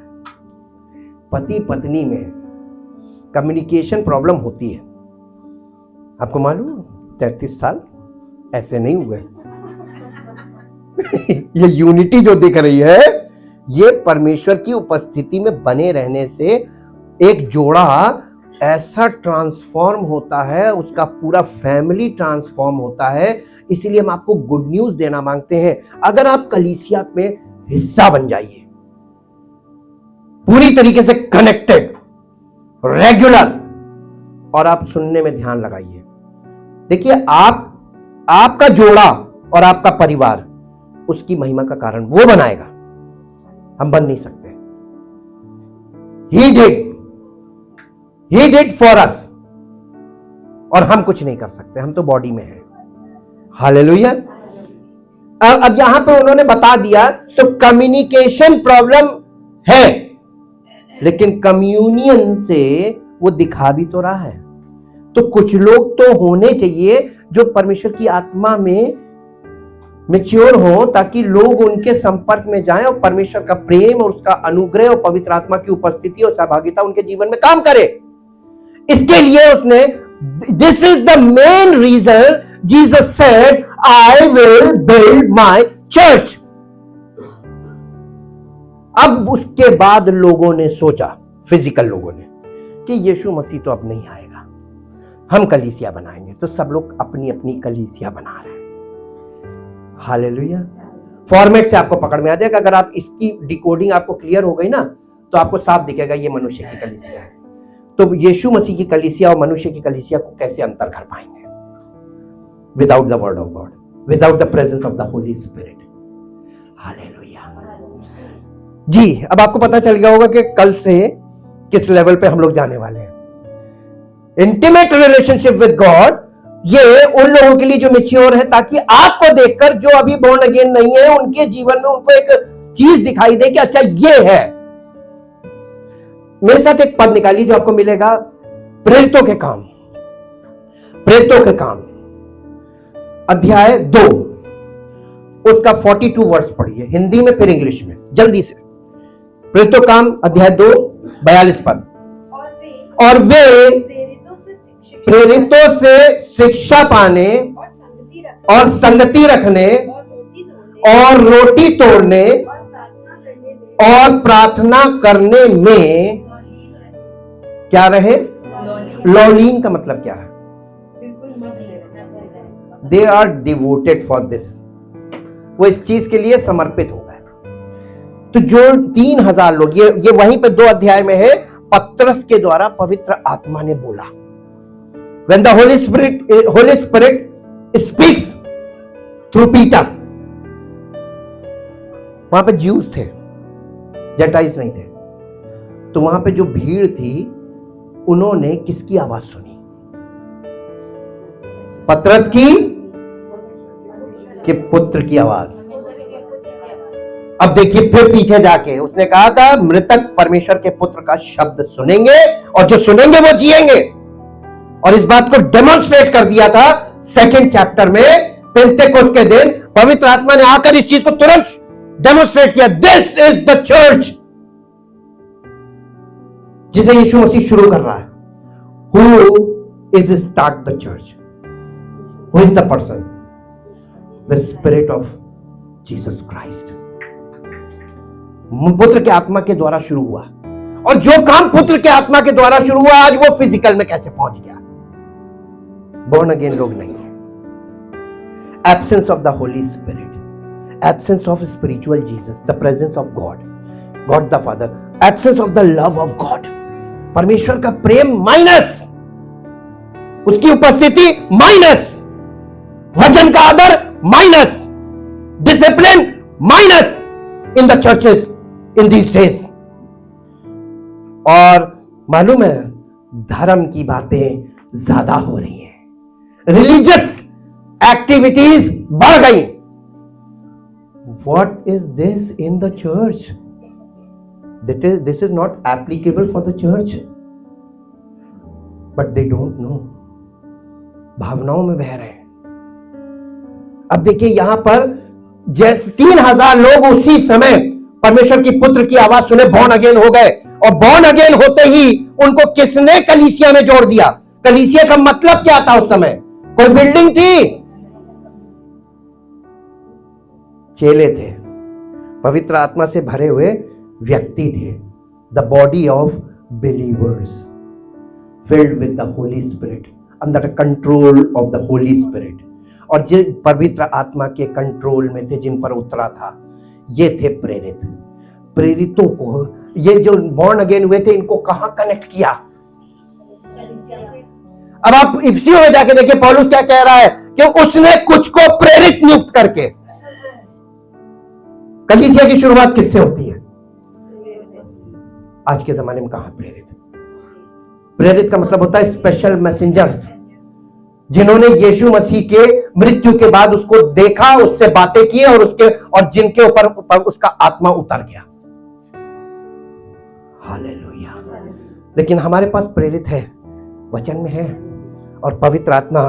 पति पत्नी में कम्युनिकेशन प्रॉब्लम होती है, आपको मालूम? 33 साल ऐसे नहीं हुए। ये यूनिटी जो दिख रही है, ये परमेश्वर की उपस्थिति में बने रहने से एक जोड़ा ऐसा ट्रांसफॉर्म होता है, उसका पूरा फैमिली ट्रांसफॉर्म होता है। इसीलिए हम आपको गुड न्यूज देना मांगते हैं। अगर आप कलीसिया में हिस्सा बन जाइए, पूरी तरीके से कनेक्टेड, रेगुलर, और आप सुनने में ध्यान लगाइए। देखिए, आपका जोड़ा और आपका परिवार उसकी महिमा का कारण वो बनाएगा, हम बन नहीं सकते। He did for us, और हम कुछ नहीं कर सकते, हम तो बॉडी में हैं। हालेलुया। अब यहां पे उन्होंने बता दिया, तो कम्युनिकेशन प्रॉब्लम है, लेकिन कम्युनियन से वो दिखा भी तो रहा है। तो कुछ लोग तो होने चाहिए जो परमेश्वर की आत्मा में मैच्योर हो, ताकि लोग उनके संपर्क में जाएं और परमेश्वर का प्रेम और उसका अनुग्रह और पवित्र आत्मा की उपस्थिति और सहभागिता उनके जीवन में काम करे। इसके लिए उसने, this is the main reason Jesus said, I will build my church. अब उसके बाद लोगों ने सोचा, फिजिकल लोगों ने, कि यीशु मसीह तो अब नहीं आएगा, हम कलीसिया बनाएंगे। तो सब लोग अपनी अपनी कलीसिया बना रहे हैं। हालेलुया। फॉर्मेट से आपको पकड़ में आ जाएगा। अगर आप इसकी डिकोडिंग आपको क्लियर हो गई ना, तो आपको साफ दिखेगा ये मनुष्य की कलीसिया है। तो यीशु मसीह की कलीसिया और मनुष्य की कलीसिया को कैसे अंतर कर पाएंगे? Without the word of God, without the presence of the Holy Spirit. Hallelujah जी। अब आपको पता चल गया होगा कि कल से किस लेवल पे हम लोग जाने वाले हैं। इंटीमेट रिलेशनशिप विद गॉड, ये उन लोगों के लिए जो मैच्योर है, ताकि आपको देखकर जो अभी बोर्न अगेन नहीं है, उनके जीवन में उनको एक चीज दिखाई दे कि अच्छा ये है। मेरे साथ एक पद निकालिए जो आपको मिलेगा, प्रेरितों के काम। प्रेरितों के काम अध्याय 2, उसका 42 वर्ष पढ़िए, हिंदी में फिर इंग्लिश में, जल्दी से। प्रेरितों काम अध्याय 2 42 पद। और वे प्रेरितों से शिक्षा पाने और संगति रखने और रोटी तोड़ने और प्रार्थना करने में क्या रहे? लौलीन का मतलब क्या है? They are devoted for this. वो इस चीज के लिए समर्पित हो गए। तो जो 3000 लोग, ये वहीं पे 2 अध्याय में है, पत्रस के द्वारा पवित्र आत्मा ने बोला। When the Holy Spirit speaks through Peter, वहां पे ज्यूज थे, जेंटाइल्स नहीं थे। तो वहां पे जो भीड़ थी, उन्होंने किसकी आवाज सुनी? पतरस की कि पुत्र की आवाज? अब देखिए फिर पीछे जाके उसने कहा था, मृतक परमेश्वर के पुत्र का शब्द सुनेंगे और जो सुनेंगे वो जिएंगे। और इस बात को डेमोन्स्ट्रेट कर दिया था 2nd चैप्टर में, पेंटेकोस्ट के दिन पवित्र आत्मा ने आकर इस चीज को तुरंत डेमोन्स्ट्रेट किया। दिस इज द चर्च जिसे यीशु मसीह शुरू कर रहा है। Who is start the church? Who is the person? The spirit of Jesus Christ. पुत्र के आत्मा के द्वारा शुरू हुआ, और जो काम पुत्र के आत्मा के द्वारा शुरू हुआ, आज वो फिजिकल में कैसे पहुंच गया? बोर्न अगेन लोग नहीं है। Absence of the Holy spirit, absence of spiritual Jesus, the presence of God, God the father, absence of the love of God, परमेश्वर का प्रेम माइनस, उसकी उपस्थिति माइनस, वचन का आदर minus, discipline minus in the churches in these days. और मालूम है, धर्म की बातें ज्यादा हो रही हैं, रिलीजियस एक्टिविटीज बढ़ गई। What is this in the church? This is not applicable for the church, but they don't know. भावनाओं में बह रहे हैं। अब देखिए यहां पर जैसे 3000 लोग उसी समय परमेश्वर की पुत्र की आवाज सुने, बॉर्न अगेन हो गए। और बॉर्न अगेन होते ही उनको किसने कलीसिया में जोड़ दिया? कलीसिया का मतलब क्या था उस समय? कोई बिल्डिंग थी? चेले थे, पवित्र आत्मा से भरे हुए व्यक्ति थे, the body of believers filled with the Holy spirit, under the control of the Holy spirit. और जिन पवित्र आत्मा के कंट्रोल में थे, जिन पर उतरा था, ये थे प्रेरित। प्रेरितों को, ये जो बॉर्न अगेन हुए थे, इनको कहां कनेक्ट किया? अब आप इफिसियों में जाके देखिए पौलुस क्या कह रहा है कि उसने कुछ को प्रेरित नियुक्त करके। कलीसिया की शुरुआत किससे होती है? आज के जमाने में कहां प्रेरित? प्रेरित का मतलब होता है स्पेशल मैसेंजर्स, जिन्होंने यीशु मसीह के मृत्यु के बाद उसको देखा, उससे बातें की और जिनके ऊपर उसका आत्मा उतर गया। हालेलुया। लेकिन हमारे पास प्रेरित है, वचन में है, और पवित्र आत्मा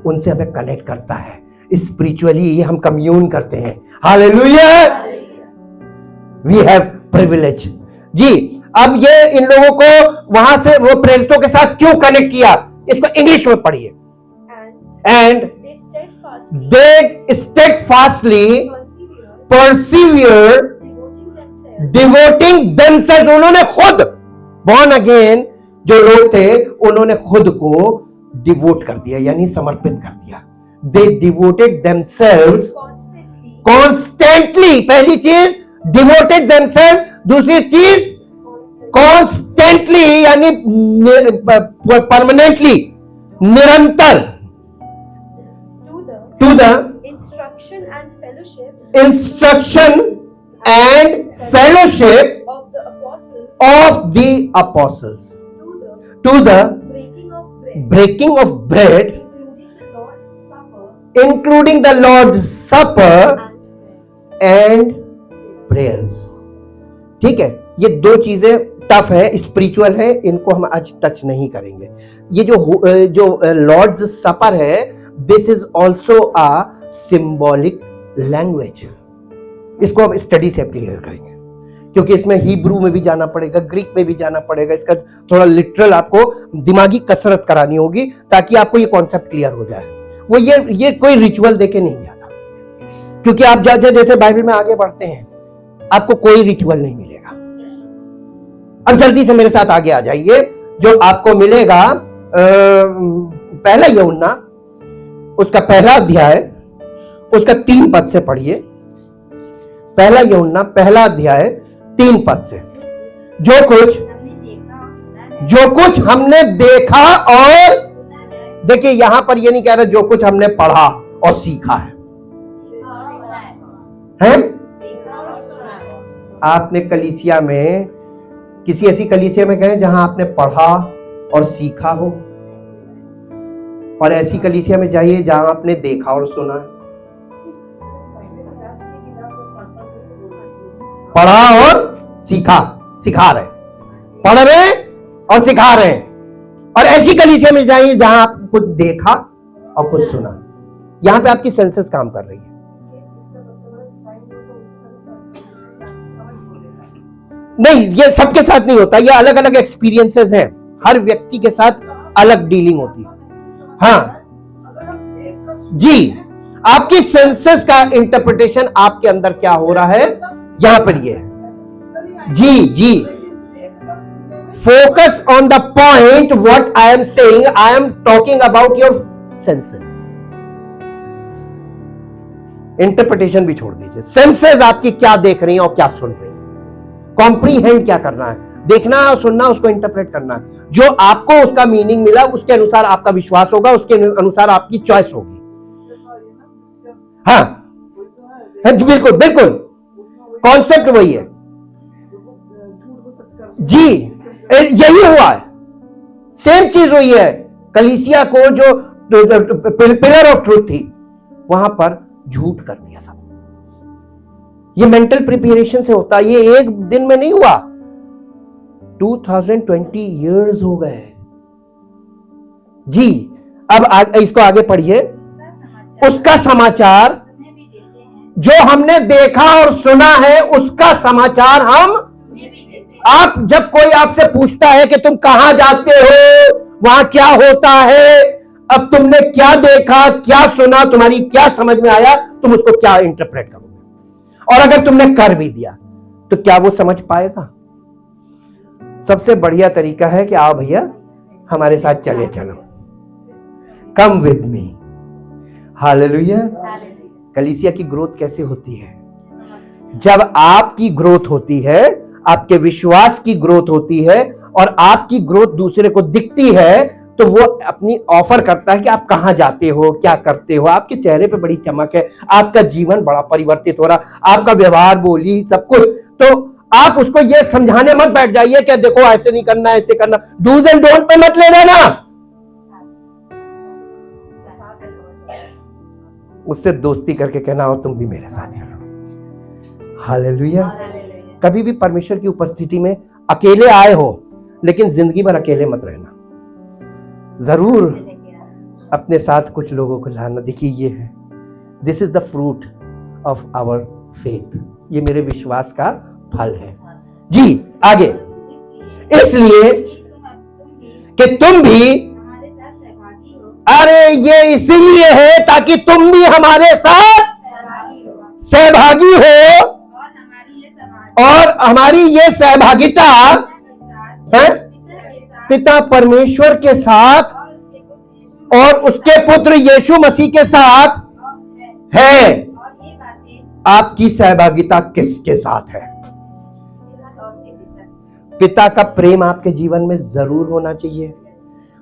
उनसे हमें कनेक्ट करता है, स्पिरिचुअली हम कम्यून करते हैं। Hallelujah, we have privilege. जी, अब ये इन लोगों को वहां से वो प्रेरितों के साथ क्यों कनेक्ट किया, इसको इंग्लिश में पढ़िए। And they steadfastly persevere, devoting themselves, उन्होंने खुद, born again जो लोग थे उन्होंने खुद को डिवोट कर दिया, यानी समर्पित कर दिया। they devoted themselves constantly, पहली चीज devoted themselves, दूसरी चीज constantly यानी परमानेंटली, निरंतर, to the instruction and fellowship of the apostles, to the breaking of bread, including the Lord's Supper and prayers। ठीक है, ये दो चीजें टफ है, स्पिरिचुअल है, इनको हम आज टच नहीं करेंगे। ये जो लॉर्ड्स सपर है, this is also a symbolic language. इसको अब स्टडी से क्लियर करेंगे, क्योंकि इसमें हिब्रू में भी जाना पड़ेगा, ग्रीक में भी जाना पड़ेगा, इसका थोड़ा लिटरल आपको दिमागी कसरत करानी होगी ताकि आपको ये कॉन्सेप्ट क्लियर हो जाए। वो ये कोई रिचुअल देके नहीं आता, क्योंकि आप जैसे जैसे बाइबल में आगे बढ़ते हैं आपको कोई रिचुअल नहीं मिलेगा। अब जल्दी से मेरे साथ आगे आ जाइए, जो आपको मिलेगा पहला यूहन्ना उसका पहला अध्याय उसका 3 पद से पढ़िए। पहला यूहन्ना पहला अध्याय 3 पद से, जो कुछ हमने देखा और, देखिए यहां पर ये नहीं कह रहा जो कुछ हमने पढ़ा और सीखा है, हैं? आपने कलीसिया में किसी ऐसी कलीसिया में गए जहां आपने पढ़ा और सीखा हो, और ऐसी कलीसिया में जाइए जहां आपने देखा और सुना। पढ़ा और सीखा, सिखा रहे, पढ़ रहे और सिखा रहे, और ऐसी कलीसिया में जाइए जहां आप कुछ देखा और कुछ सुना। यहां पे आपकी सेंसेस काम कर रही है। नहीं, ये सबके साथ नहीं होता, ये अलग अलग एक्सपीरियंसेस हैं, हर व्यक्ति के साथ अलग डीलिंग होती है। हाँ जी, आपकी सेंसेस का इंटरप्रिटेशन आपके अंदर क्या हो रहा है यहां पर ये जी focus on the point what I am saying, I am talking about your senses. Interpretation भी छोड़ दीजिए, सेंसेस आपकी क्या देख रही हैं और क्या सुन रही हैं, कॉम्प्रीहेंड क्या करना है, देखना और सुनना, उसको इंटरप्रेट करना है। जो आपको उसका मीनिंग मिला उसके अनुसार आपका विश्वास होगा, उसके अनुसार आपकी चॉइस होगी। हाँ बिल्कुल बिल्कुल, कॉन्सेप्ट वही है जी, यही हुआ है, सेम चीज हुई है। कलीसिया को जो पिलर ऑफ ट्रूथ थी वहां पर झूठ कर दिया सब। ये मेंटल प्रिपरेशन से होता है, ये एक दिन में नहीं हुआ, 2020 इयर्स हो गए जी। अब इसको आगे पढ़िए। उसका समाचार जो हमने देखा और सुना है, उसका समाचार हम, आप जब कोई आपसे पूछता है कि तुम कहां जाते हो, वहां क्या होता है, अब तुमने क्या देखा क्या सुना, तुम्हारी क्या समझ में आया, तुम उसको क्या इंटरप्रेट करोगे, और अगर तुमने कर भी दिया तो क्या वो समझ पाएगा? सबसे बढ़िया तरीका है कि आओ भैया हमारे साथ चले, चलो, कम विद मी। हालेलुया। कलीसिया की ग्रोथ कैसे होती है? जब आपकी ग्रोथ होती है, आपके विश्वास की ग्रोथ होती है, और आपकी ग्रोथ दूसरे को दिखती है, तो वो अपनी ऑफर करता है कि आप कहां जाते हो, क्या करते हो, आपके चेहरे पे बड़ी चमक है, आपका जीवन बड़ा परिवर्तित हो रहा, आपका व्यवहार, बोली, सब कुछ। तो आप उसको ये समझाने मत बैठ जाइए कि देखो ऐसे नहीं करना, ऐसे करना, डूज एंड डोंट पे मत ले लेना। उससे दोस्ती करके कहना और तुम भी मेरे साथ चलो। हालेलुया। कभी भी परमेश्वर की उपस्थिति में अकेले आए हो, लेकिन जिंदगी भर अकेले मत रहना, जरूर अपने साथ कुछ लोगों को लाना। देखिए ये है, this is the fruit of our faith, ये मेरे विश्वास का फल है। जी आगे, इसलिए कि तुम भी, अरे ये इसीलिए है ताकि तुम भी हमारे साथ सहभागी हो, और हमारी ये सहभागिता है पिता परमेश्वर के साथ और उसके पुत्र यीशु मसीह के साथ है। आपकी सहभागिता किसके साथ है? पिता का प्रेम आपके जीवन में जरूर होना चाहिए,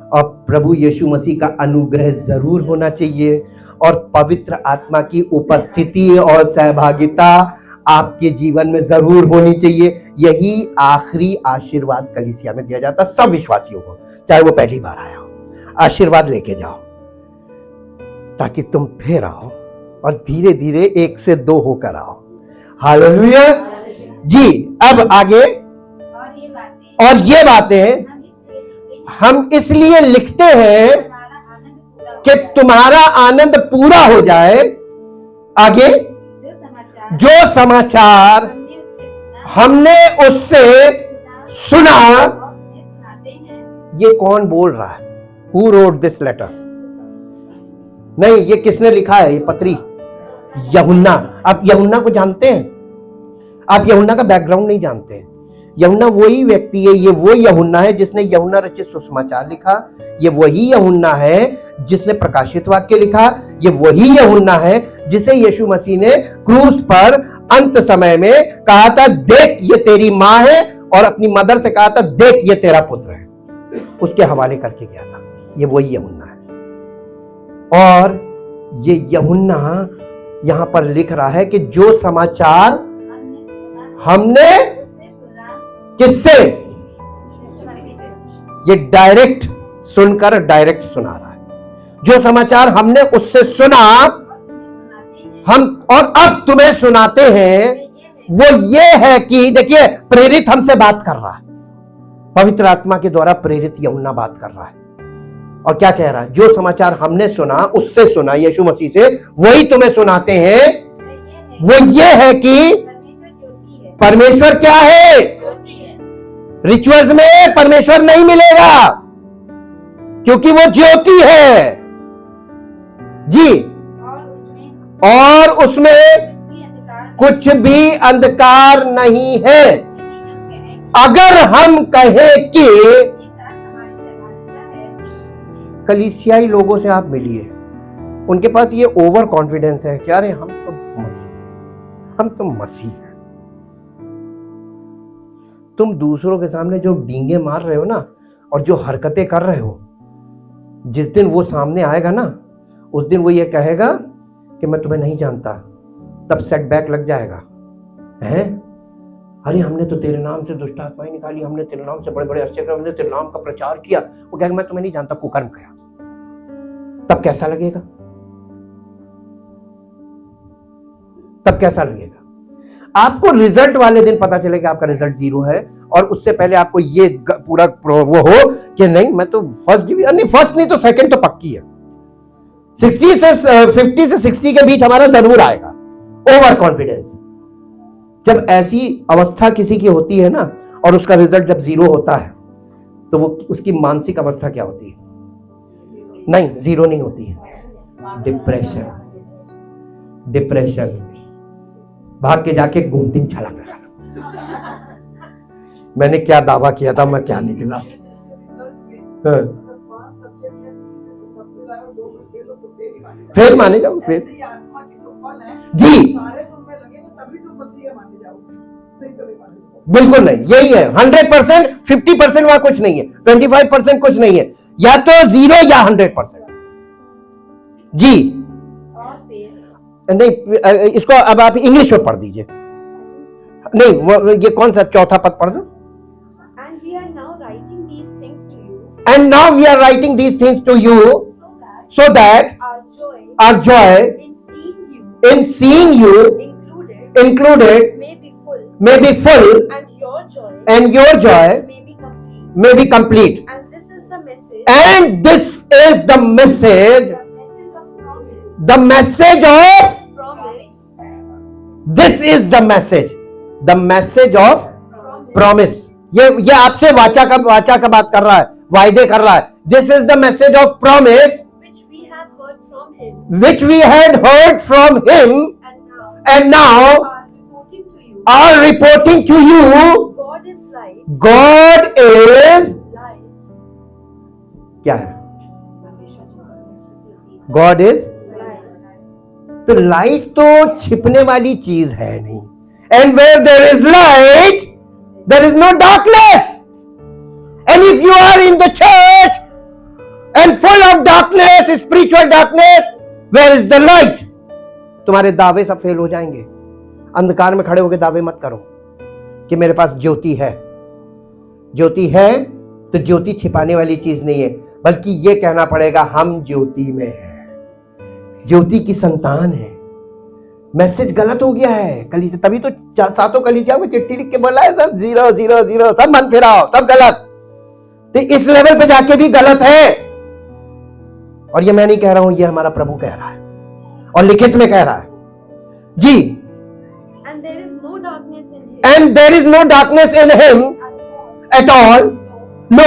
और प्रभु यीशु मसीह का अनुग्रह जरूर होना चाहिए, और पवित्र आत्मा की उपस्थिति और सहभागिता आपके जीवन में जरूर होनी चाहिए। यही आखिरी आशीर्वाद कलीसिया में दिया जाता सब विश्वासियों को, चाहे वो पहली बार आया हो। आशीर्वाद लेके जाओ ताकि तुम फिर आओ और धीरे धीरे 1 से 2 होकर आओ। हालेलुया जी। अब आगे, और ये बातें हम इसलिए लिखते हैं कि तुम्हारा आनंद पूरा हो जाए। आगे, जो समाचार हमने उससे सुना। ये कौन बोल रहा है? Who wrote this letter? नहीं, ये किसने लिखा है? ये पत्री यूहन्ना। आप यूहन्ना को जानते हैं? आप यूहन्ना का बैकग्राउंड नहीं जानते हैं। यूहन्ना वही व्यक्ति है, ये वो यूहन्ना है जिसने यूहन्ना रचित सुसमाचार लिखा। ये वही यूहन्ना है जिसने प्रकाशित वाक्य लिखा। ये वही यूहन्ना है जिसे यीशु मसीह ने क्रूस पर अंत समय में कहा था, देख ये तेरी मां है, और अपनी मदर से कहा था, देख ये तेरा पुत्र है। उसके हवाले करके गया था। ये वही यूहन्ना है। और ये यूहन्ना यहां पर लिख रहा है कि जो समाचार हमने किससे, ये डायरेक्ट सुनकर डायरेक्ट सुना रहा है। जो समाचार हमने उससे सुना हम और अब तुम्हें सुनाते हैं, वो ये है कि देखिए, प्रेरित हमसे बात कर रहा है, पवित्र आत्मा के द्वारा प्रेरित यूहन्ना बात कर रहा है। और क्या कह रहा है? जो समाचार हमने सुना, उससे सुना, यीशु मसीह से, वही तुम्हें सुनाते हैं। वो ये है कि परमेश्वर क्या है? रिचुअल्स में परमेश्वर नहीं मिलेगा, क्योंकि वो ज्योति है जी, और उसमें कुछ भी अंधकार नहीं है। अगर हम कहें कि कलीसियाई लोगों से आप मिलिए, उनके पास ये ओवर कॉन्फिडेंस है कि अरे हम तो मसीह हैं। तुम दूसरों के सामने जो डींगे मार रहे हो ना, और जो हरकतें कर रहे हो, जिस दिन वो सामने आएगा ना, उस दिन वो ये कहेगा कि मैं तुम्हें नहीं जानता। तब सेटबैक लग जाएगा। हैं? अरे हमने तो तेरे नाम से दुष्ट आत्माएं निकाली, हमने तेरे नाम से बड़े बड़े आश्चर्य, हमने तेरे नाम का प्रचार किया। वो कहेगा मैं तुम्हें नहीं जानता, कुकर्म किया। तब कैसा लगेगा? तब कैसा लगेगा? आपको रिजल्ट वाले दिन पता चलेगा आपका रिजल्ट 0 है, और उससे पहले आपको ये पूरा वो हो कि नहीं मैं तो फर्स्ट डिवीजन, नहीं फर्स्ट नहीं तो सेकंड तो पक्की है। 50 से 60 के बीच हमारा जरूर आएगा। ओवर कॉन्फिडेंस, जब ऐसी अवस्था किसी की होती है ना, और उसका रिजल्ट जब 0 होता है, तो वो उसकी मानसिक अवस्था क्या होती है? नहीं, 0 नहीं होती है, डिप्रेशन। भाग के जाके घूमती छलांग लगा। मैंने क्या दावा किया था, मैं क्या निकला। फिर माने जाओ, फिर जी, बिल्कुल नहीं। यही है 100%, 50% वहां कुछ नहीं है, 25% कुछ नहीं है, या तो 0 या 100% जी। नहीं, इसको अब आप इंग्लिश में पढ़ दीजिए। नहीं, वो ये कौन सा चौथा पद पढ़ दो। And now we are writing these things to you so that our joy in seeing you included may be full, and your joy may be complete. And this is the message. The message of promise. This is the message. The message of promise. ये आपसे वाचा का बात कर रहा है, वायदे कर रहा है. This is the message of promise which we had heard from him and now are reporting to you. God is क्या है? God is तो लाइट तो छिपने वाली चीज है नहीं. And where there is light, there is no darkness. And if you are in the church and full of darkness, spiritual darkness, where is the light? तुम्हारे दावे सब फेल हो जाएंगे. अंधकार में खड़े होकर दावे मत करो कि मेरे पास ज्योति है. ज्योति है तो ज्योति छिपाने वाली चीज नहीं है, बल्कि ये कहना पड़ेगा हम ज्योति में हैं, ज्योति की संतान है. मैसेज गलत हो गया है कलीसिया, तभी तो सातों कलीसिया में चिट्ठी लिख के बोला है सब 0 0 0, सब मन फिराओ, सब गलत. तो इस लेवल पे जाके भी गलत है. और ये मैं नहीं कह रहा हूं, ये हमारा प्रभु कह रहा है और लिखित में कह रहा है जी. And there is no darkness in him at all. No,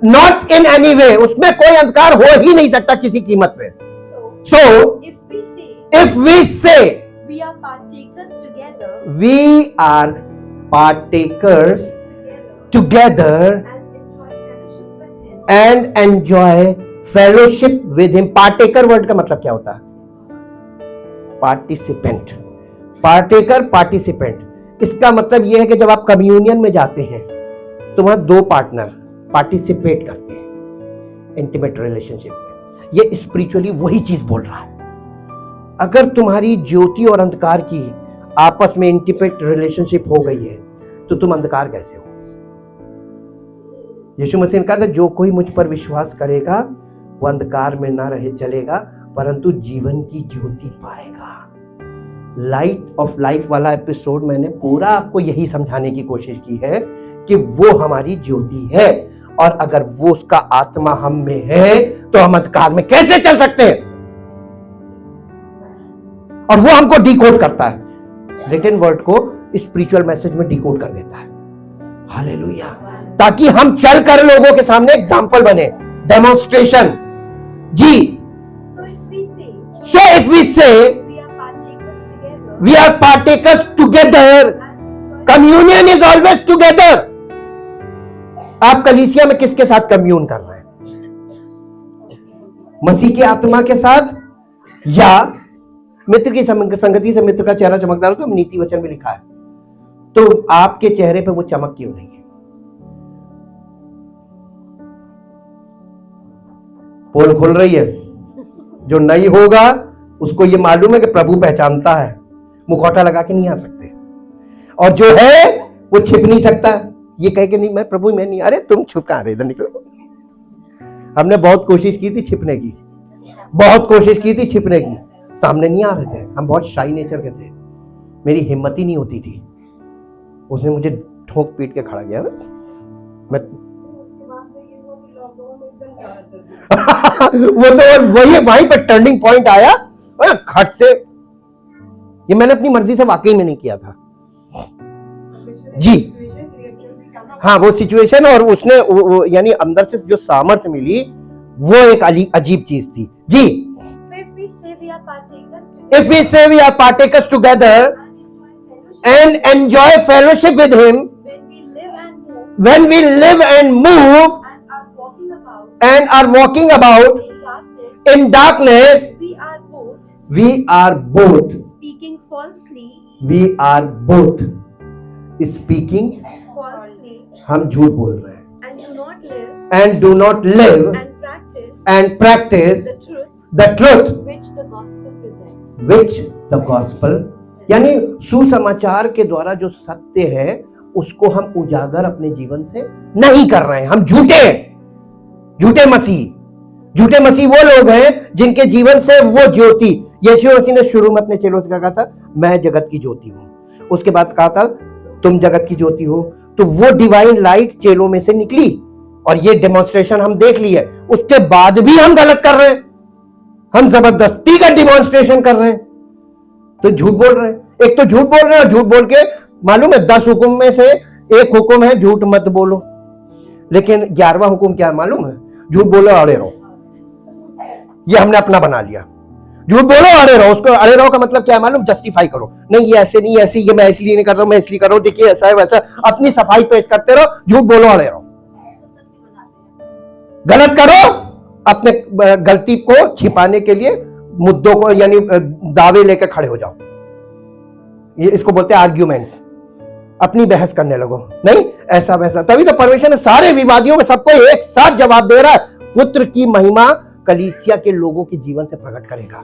not in any way. उसमें कोई अंधकार हो ही नहीं सकता किसी कीमत पे. So, if we say we are partakers together, we are partakers together and enjoy fellowship with him. Partaker word का मतलब क्या होता है? पार्टिसिपेंट. Partaker, participant. इसका मतलब यह है कि जब आप कम्युनियन में जाते हैं तो वहां दो पार्टनर पार्टिसिपेट करते हैं इंटीमेट रिलेशनशिप में. ये स्पिरिचुअली वही चीज बोल रहा है. अगर तुम्हारी ज्योति और अंधकार की आपस में इंटीमेट रिलेशनशिप हो गई है तो तुम अंधकार कैसे हो? यीशु मसीह ने कहा था जो कोई मुझ पर विश्वास करेगा वो अंधकार में ना रहे चलेगा परंतु जीवन की ज्योति पाएगा. लाइट ऑफ लाइफ वाला एपिसोड मैंने पूरा आपको यही समझाने की कोशिश की है कि वो हमारी ज्योति है और अगर वो उसका आत्मा हम में है तो हम अंधकार में कैसे चल सकते हैं. और वो हमको डिकोड करता है, रिटन वर्ड को स्पिरिचुअल मैसेज में डिकोड कर देता है. हालेलुया. ताकि हम चल कर लोगों के सामने एग्जाम्पल बने, डेमोन्स्ट्रेशन. जी. So if we say we are partakers together, communion is always together. आप कलीसिया में किसके साथ कम्यून कर रहे हैं? मसीह की आत्मा के साथ या मित्र की संगति से मित्र का चेहरा चमकदार हो, तो नीति वचन में लिखा है. तो आपके चेहरे पे वो चमक क्यों नहीं है? पोल खुल रही है. जो नहीं होगा उसको ये मालूम है कि प्रभु पहचानता है, मुखौटा लगा के नहीं आ सकते. और जो है वो छिप नहीं सकता, ये कह के नहीं मैं प्रभु मैं नहीं. अरे तुम छुप कहां रहे, इधर निकलो. हमने बहुत कोशिश की थी छिपने की, बहुत कोशिश की थी छिपने की, सामने नहीं आ रहे थे. हम बहुत शाई नेचर के थे, मेरी हिम्मत ही नहीं होती थी. उसने मुझे ठोक पीट के खड़ा किया ना. मैं वो तो वही वहीं पर टर्निंग पॉइंट आया खट से. ये मैंने अपनी मर्जी से वाकई में नहीं किया था जी. हाँ वो सिचुएशन और उसने यानी अंदर से जो सामर्थ्य मिली वो एक अजीब चीज थी जी. If we say we are partakers together and enjoy fellowship with him, when we live and move and are walking about in darkness, we are both speaking falsely. We are both speaking falsely. हम झूठ बोल रहे हैं. And do not live and practice the truth which the gospel presents. which the gospel यानी सुसमाचार के द्वारा जो सत्य है उसको हम उजागर अपने जीवन से नहीं कर रहे हैं. हम झूठे मसीह वो लोग हैं जिनके जीवन से वो ज्योति. यीशु मसीह ने शुरू में अपने चेलों से कहा था मैं जगत की ज्योति हूं. उसके बाद कहा था तुम जगत की ज्योति हो। तो वो डिवाइन लाइट चेलों में से निकली और ये डेमोन्स्ट्रेशन हम देख लिए। उसके बाद भी हम गलत कर रहे हैं, हम जबरदस्ती का डेमोन्स्ट्रेशन कर रहे हैं, तो झूठ बोल रहे हैं। एक तो झूठ बोल रहे हैं और झूठ बोल के मालूम है 10 हुक्म में से एक हुक्म है झूठ मत बोलो, लेकिन 11वां हुक्म क्या है मालूम है? झूठ बोलो अड़े रहो। ये हमने अपना बना लिया, झूठ बोलो अड़े रहो। उसको अड़े रहो का मतलब क्या है मालूम? जस्टिफाई करो, नहीं ये ऐसे नहीं, ऐसे ये मैं इसलिए नहीं कर रहा हूं, मैं इसलिए कर रहा हूं, देखिए ऐसा है वैसा, अपनी सफाई पेश करते रहो, झूठ बोलो अड़े रहो। गलत करो, अपने गलती को छिपाने के लिए मुद्दों को यानी दावे लेकर खड़े हो जाओ। ये इसको बोलते हैं आर्ग्यूमेंट्स। अपनी बहस करने लगो, नहीं ऐसा वैसा। तभी तो परमेश्वर ने सारे विवादियों में सबको एक साथ जवाब दे रहा है, पुत्र की महिमा कलीसिया के लोगों के जीवन से प्रकट करेगा।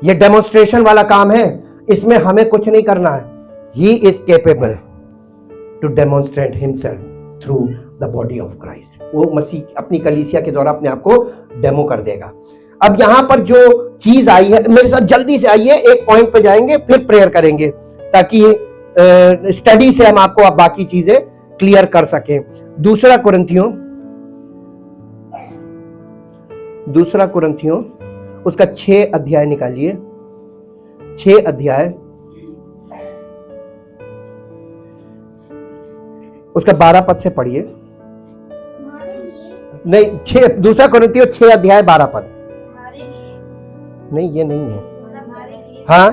ये डेमोन्स्ट्रेशन वाला काम है, इसमें हमें कुछ नहीं करना है। He is capable to demonstrate himself through the body of Christ. वो मसीह अपनी कलीसिया के द्वारा अपने आप को डेमो कर देगा। अब यहां पर जो चीज आई है, मेरे साथ जल्दी से आइए, एक पॉइंट पे जाएंगे फिर प्रेयर करेंगे, ताकि स्टडी से हम आपको अब बाकी चीजें क्लियर कर सकें। दूसरा कुरिन्थियों उसका 6 अध्याय निकालिए। 6 अध्याय उसका 12 पद से पढ़िए। नहीं, 6 दूसरा कुरिन्थियों 6 अध्याय 12 पद। नहीं ये नहीं है, हाँ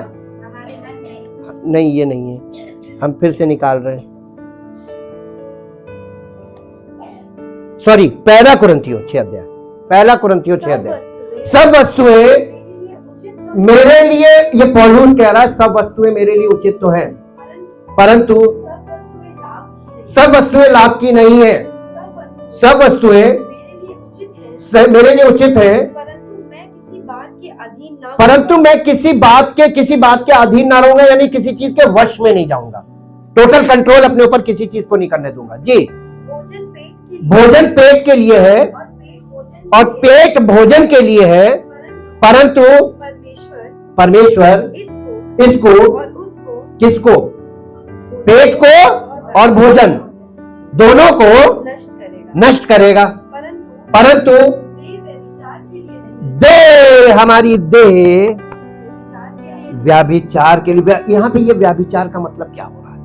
नहीं ये नहीं है, हम फिर से निकाल रहे हैं। सॉरी, पहला कुरिन्थियों 6 अध्याय, पहला कुरिन्थियों 6 अध्याय। सब वस्तुएं मेरे लिए, ये पौलुस कह रहा है, सब वस्तुएं मेरे लिए उचित तो हैं, परंतु सब वस्तुएं लाभ की नहीं है। सब वस्तुएं मेरे लिए उचित है, परंतु मैं किसी बात के अधीन ना रहूंगा, यानी किसी चीज के वश में नहीं जाऊंगा। टोटल कंट्रोल अपने ऊपर किसी चीज को नहीं करने दूंगा। जी, भोजन पेट के लिए है और पेट भोजन के लिए है, परंतु परमेश्वर इसको किसको? पेट को और भोजन दोनों को नष्ट करेगा, परंतु देह, हमारी देह व्याभिचार के लिए। यहां पे ये व्याभिचार का मतलब क्या हो रहा है?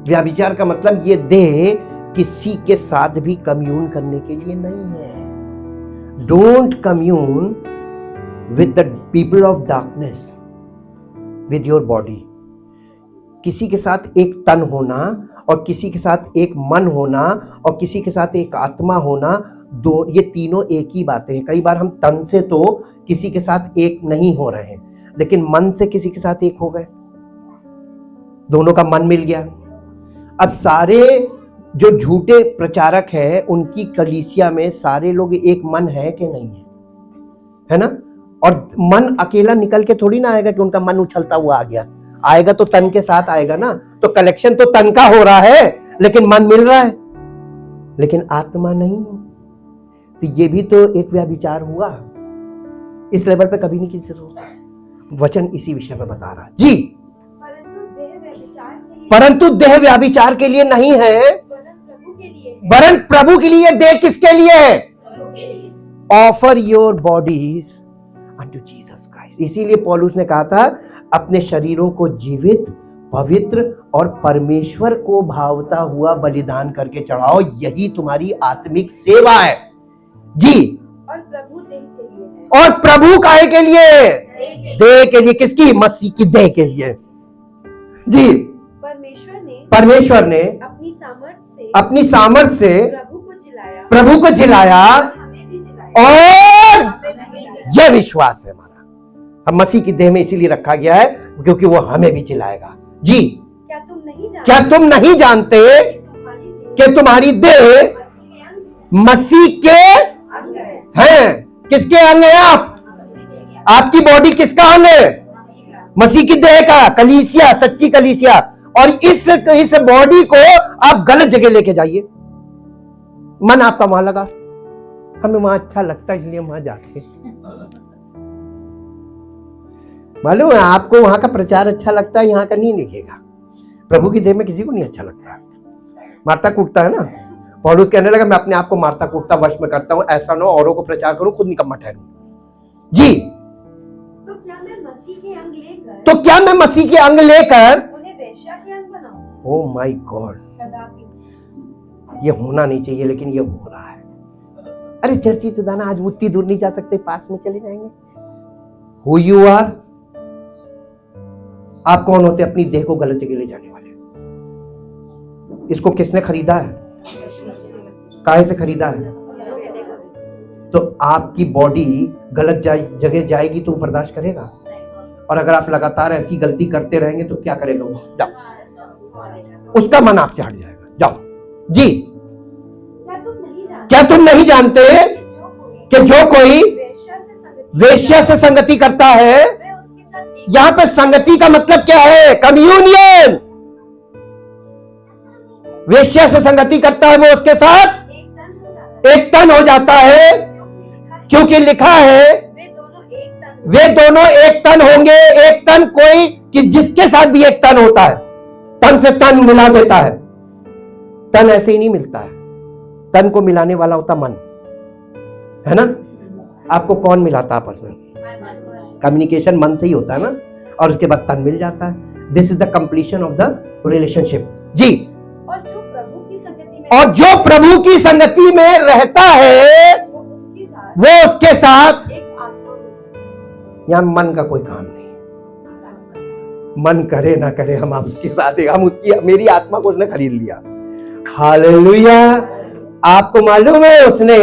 व्याभिचार का मतलब ये देह किसी के साथ भी कम्यून करने के लिए नहीं है। Don't commune with the people of darkness with your body. किसी के साथ एक तन होना और किसी के साथ एक मन होना और किसी के साथ एक आत्मा होना, दो, ये तीनों एक ही बातें हैं। कई बार हम तन से तो किसी के साथ एक नहीं हो रहे हैं, लेकिन मन से किसी के साथ एक हो गए, दोनों का मन मिल गया। अब सारे जो झूठे प्रचारक हैं उनकी कलीसिया में सारे लोग एक मन है कि नहीं है? है ना? और मन अकेला निकल के थोड़ी ना आएगा कि उनका मन उछलता हुआ आ गया, आएगा तो तन के साथ आएगा ना। तो कलेक्शन तो तन का हो रहा है, लेकिन मन मिल रहा है, लेकिन आत्मा नहीं है। तो ये भी तो एक व्याभिचार हुआ। इस लेवल पे कभी नहीं किसी से सोचता। वचन इसी विषय में बता रहा है। जी, परंतु देह व्याभिचार के लिए नहीं है, वरन प्रभु के लिए। देह किसके लिए है? Offer your bodies unto Jesus Christ. इसीलिए पौलुस ने कहा था, अपने शरीरों को जीवित, पवित्र और परमेश्वर को भावता हुआ बलिदान करके चढ़ाओ, यही तुम्हारी आत्मिक सेवा है। जी, और प्रभु देह के लिए है। और प्रभु काहे के लिए? देह के लिए। किसकी? मसीह की देह के लिए। जी, परमेश्वर ने अपनी सामर्थ से प्रभु को जिलाया और यह विश्वास है हमारा, हम मसीह की देह में इसीलिए रखा गया है क्योंकि वो हमें भी जिलाएगा। जी, क्या तुम नहीं जानते कि तुम्हारी देह मसीह के हैं? किसके अंग है आप? आपकी बॉडी किसका अंग है? मसीह की देह का, कलीसिया, सच्ची कलीसिया। और इस बॉडी को आप गलत जगह लेके जाइए। मन आपका वहां लगा, हमें वहां अच्छा लगता है इसलिए वहां जाते। मालूम है आपको वहां का प्रचार अच्छा लगता है, यहां का नहीं दिखेगा। प्रभु की देह में किसी को नहीं अच्छा लगता है। मारता कूटता है ना। पौलुस कहने लगा मैं अपने आप को मारता कूटता वश में करता हूं, ऐसा ना हो औरों को प्रचार करूं, खुद निकम्मा ठहरूं। जी, तो क्या मैं मसीह के अंग लेकर तो क्या मैं मसीह के अंग लेकर उन्हें वेश्या के अंग बनाऊं? ओ माय गॉड, कदापि। ये होना नहीं चाहिए लेकिन ये हो रहा है। अरे चर्ची चुदाना आज उतनी दूर नहीं जा सकते, पास में चले जाएंगे। हु यू आर, आप कौन होते अपनी देह को गलत जगह ले जाने वाले? इसको किसने खरीदा है? काहे से खरीदा है? तो आपकी बॉडी गलत जगह जाएगी तो बर्दाश्त करेगा? और अगर आप लगातार ऐसी गलती करते रहेंगे तो क्या करेगा वो? जाओ, उसका मन आपसे हट जाएगा। जाओ जी। क्या तुम नहीं जानते कि जो कोई वेश्या से संगति करता है, यहां पे संगति का मतलब क्या है? कम्युनियन। वेश्या से संगति करता है वो उसके साथ एक तन हो जाता है, क्योंकि लिखा है वे दोनों एक तन होंगे। एक तन कोई कि जिसके साथ भी एक तन होता है, तन से तन मिला देता है। तन ऐसे ही नहीं मिलता है, तन को मिलाने वाला होता मन, है ना। आपको कौन मिलाता आपस में? कम्युनिकेशन मन से ही होता है ना, और उसके बाद तन मिल जाता है। This is the completion of the relationship जी। और जो प्रभु की संगति में रहता है वो उसके साथ, यहां मन का कोई काम नहीं, मन करे ना करे हम उसके साथ, हम उसकी, मेरी आत्मा को उसने खरीद लिया। हालेलुया। आपको मालूम है उसने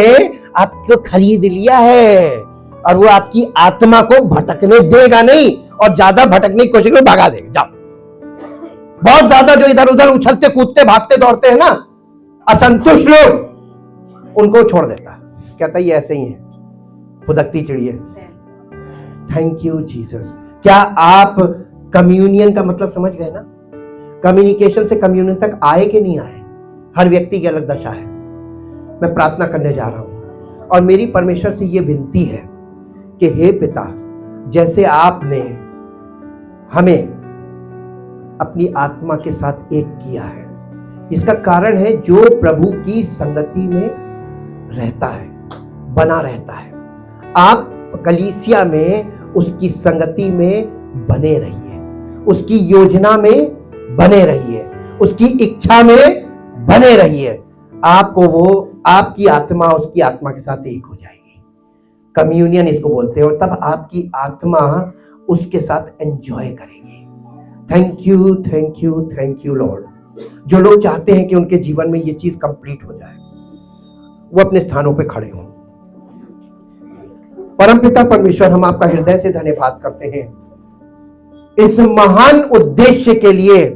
आपको खरीद लिया है, और वो आपकी आत्मा को भटकने देगा नहीं, और ज्यादा भटकने की कोशिश करो भगा देगा। जाओ, बहुत ज्यादा जो इधर उधर उछलते कूदते भागते दौड़ते हैं ना असंतुष्ट लोग, उनको छोड़ देता, कहता ये ऐसे ही है, फुदकती चिड़िया। Thank you Jesus. क्या आप कम्युनियन का मतलब समझ गए ना? कम्युनिकेशन से कम्युनियन तक आए कि नहीं आए? हर व्यक्ति की अलग दशा है। मैं प्रार्थना करने जा रहा हूं, और मेरी परमेश्वर से यह विनती है कि हे पिता, जैसे आपने हमें अपनी आत्मा के साथ एक किया है, इसका कारण है जो प्रभु की संगति में रहता है, बना रहता है। आप कलीसिया में उसकी संगति में बने रहिए, उसकी योजना में बने रहिए, उसकी इच्छा में बने रहिए। आपको वो, आपकी आत्मा उसकी आत्मा के साथ एक हो जाएगी। कम्युनियन इसको बोलते हैं, और तब आपकी आत्मा उसके साथ एंजॉय करेगी। Thank you, thank you, thank you Lord. जो लोग चाहते हैं कि उनके जीवन में ये चीज कंप्लीट हो जाए, वो अपने स्थानों पे खड़े हों। परमपिता परमेश्वर, हम आपका हृदय से धन्यवाद करते हैं इस महान उद्देश्य के लिए।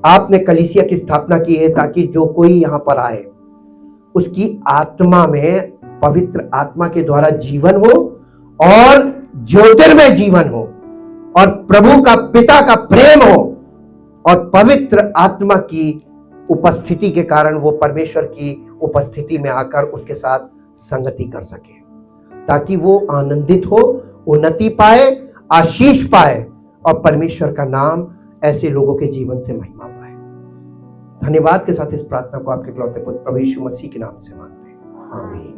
आपने कलीसिया की स्थापना की है ताकि जो कोई यहां पर आए उसकी आत्मा में पवित्र आत्मा के द्वारा जीवन हो, और ज्योतिर्मय जीवन हो, और प्रभु का, पिता का प्रेम हो, और पवित्र आत्मा की उपस्थिति के कारण वो परमेश्वर की उपस्थिति में आकर उसके साथ संगति कर सके, ताकि वो आनंदित हो, उन्नति पाए, आशीष पाए, और परमेश्वर का नाम ऐसे लोगों के जीवन से महिमा पाए। धन्यवाद के साथ इस प्रार्थना को आपके इकलौते पुत्र प्रभु यीशु मसीह के नाम से मांगते हैं, आमीन।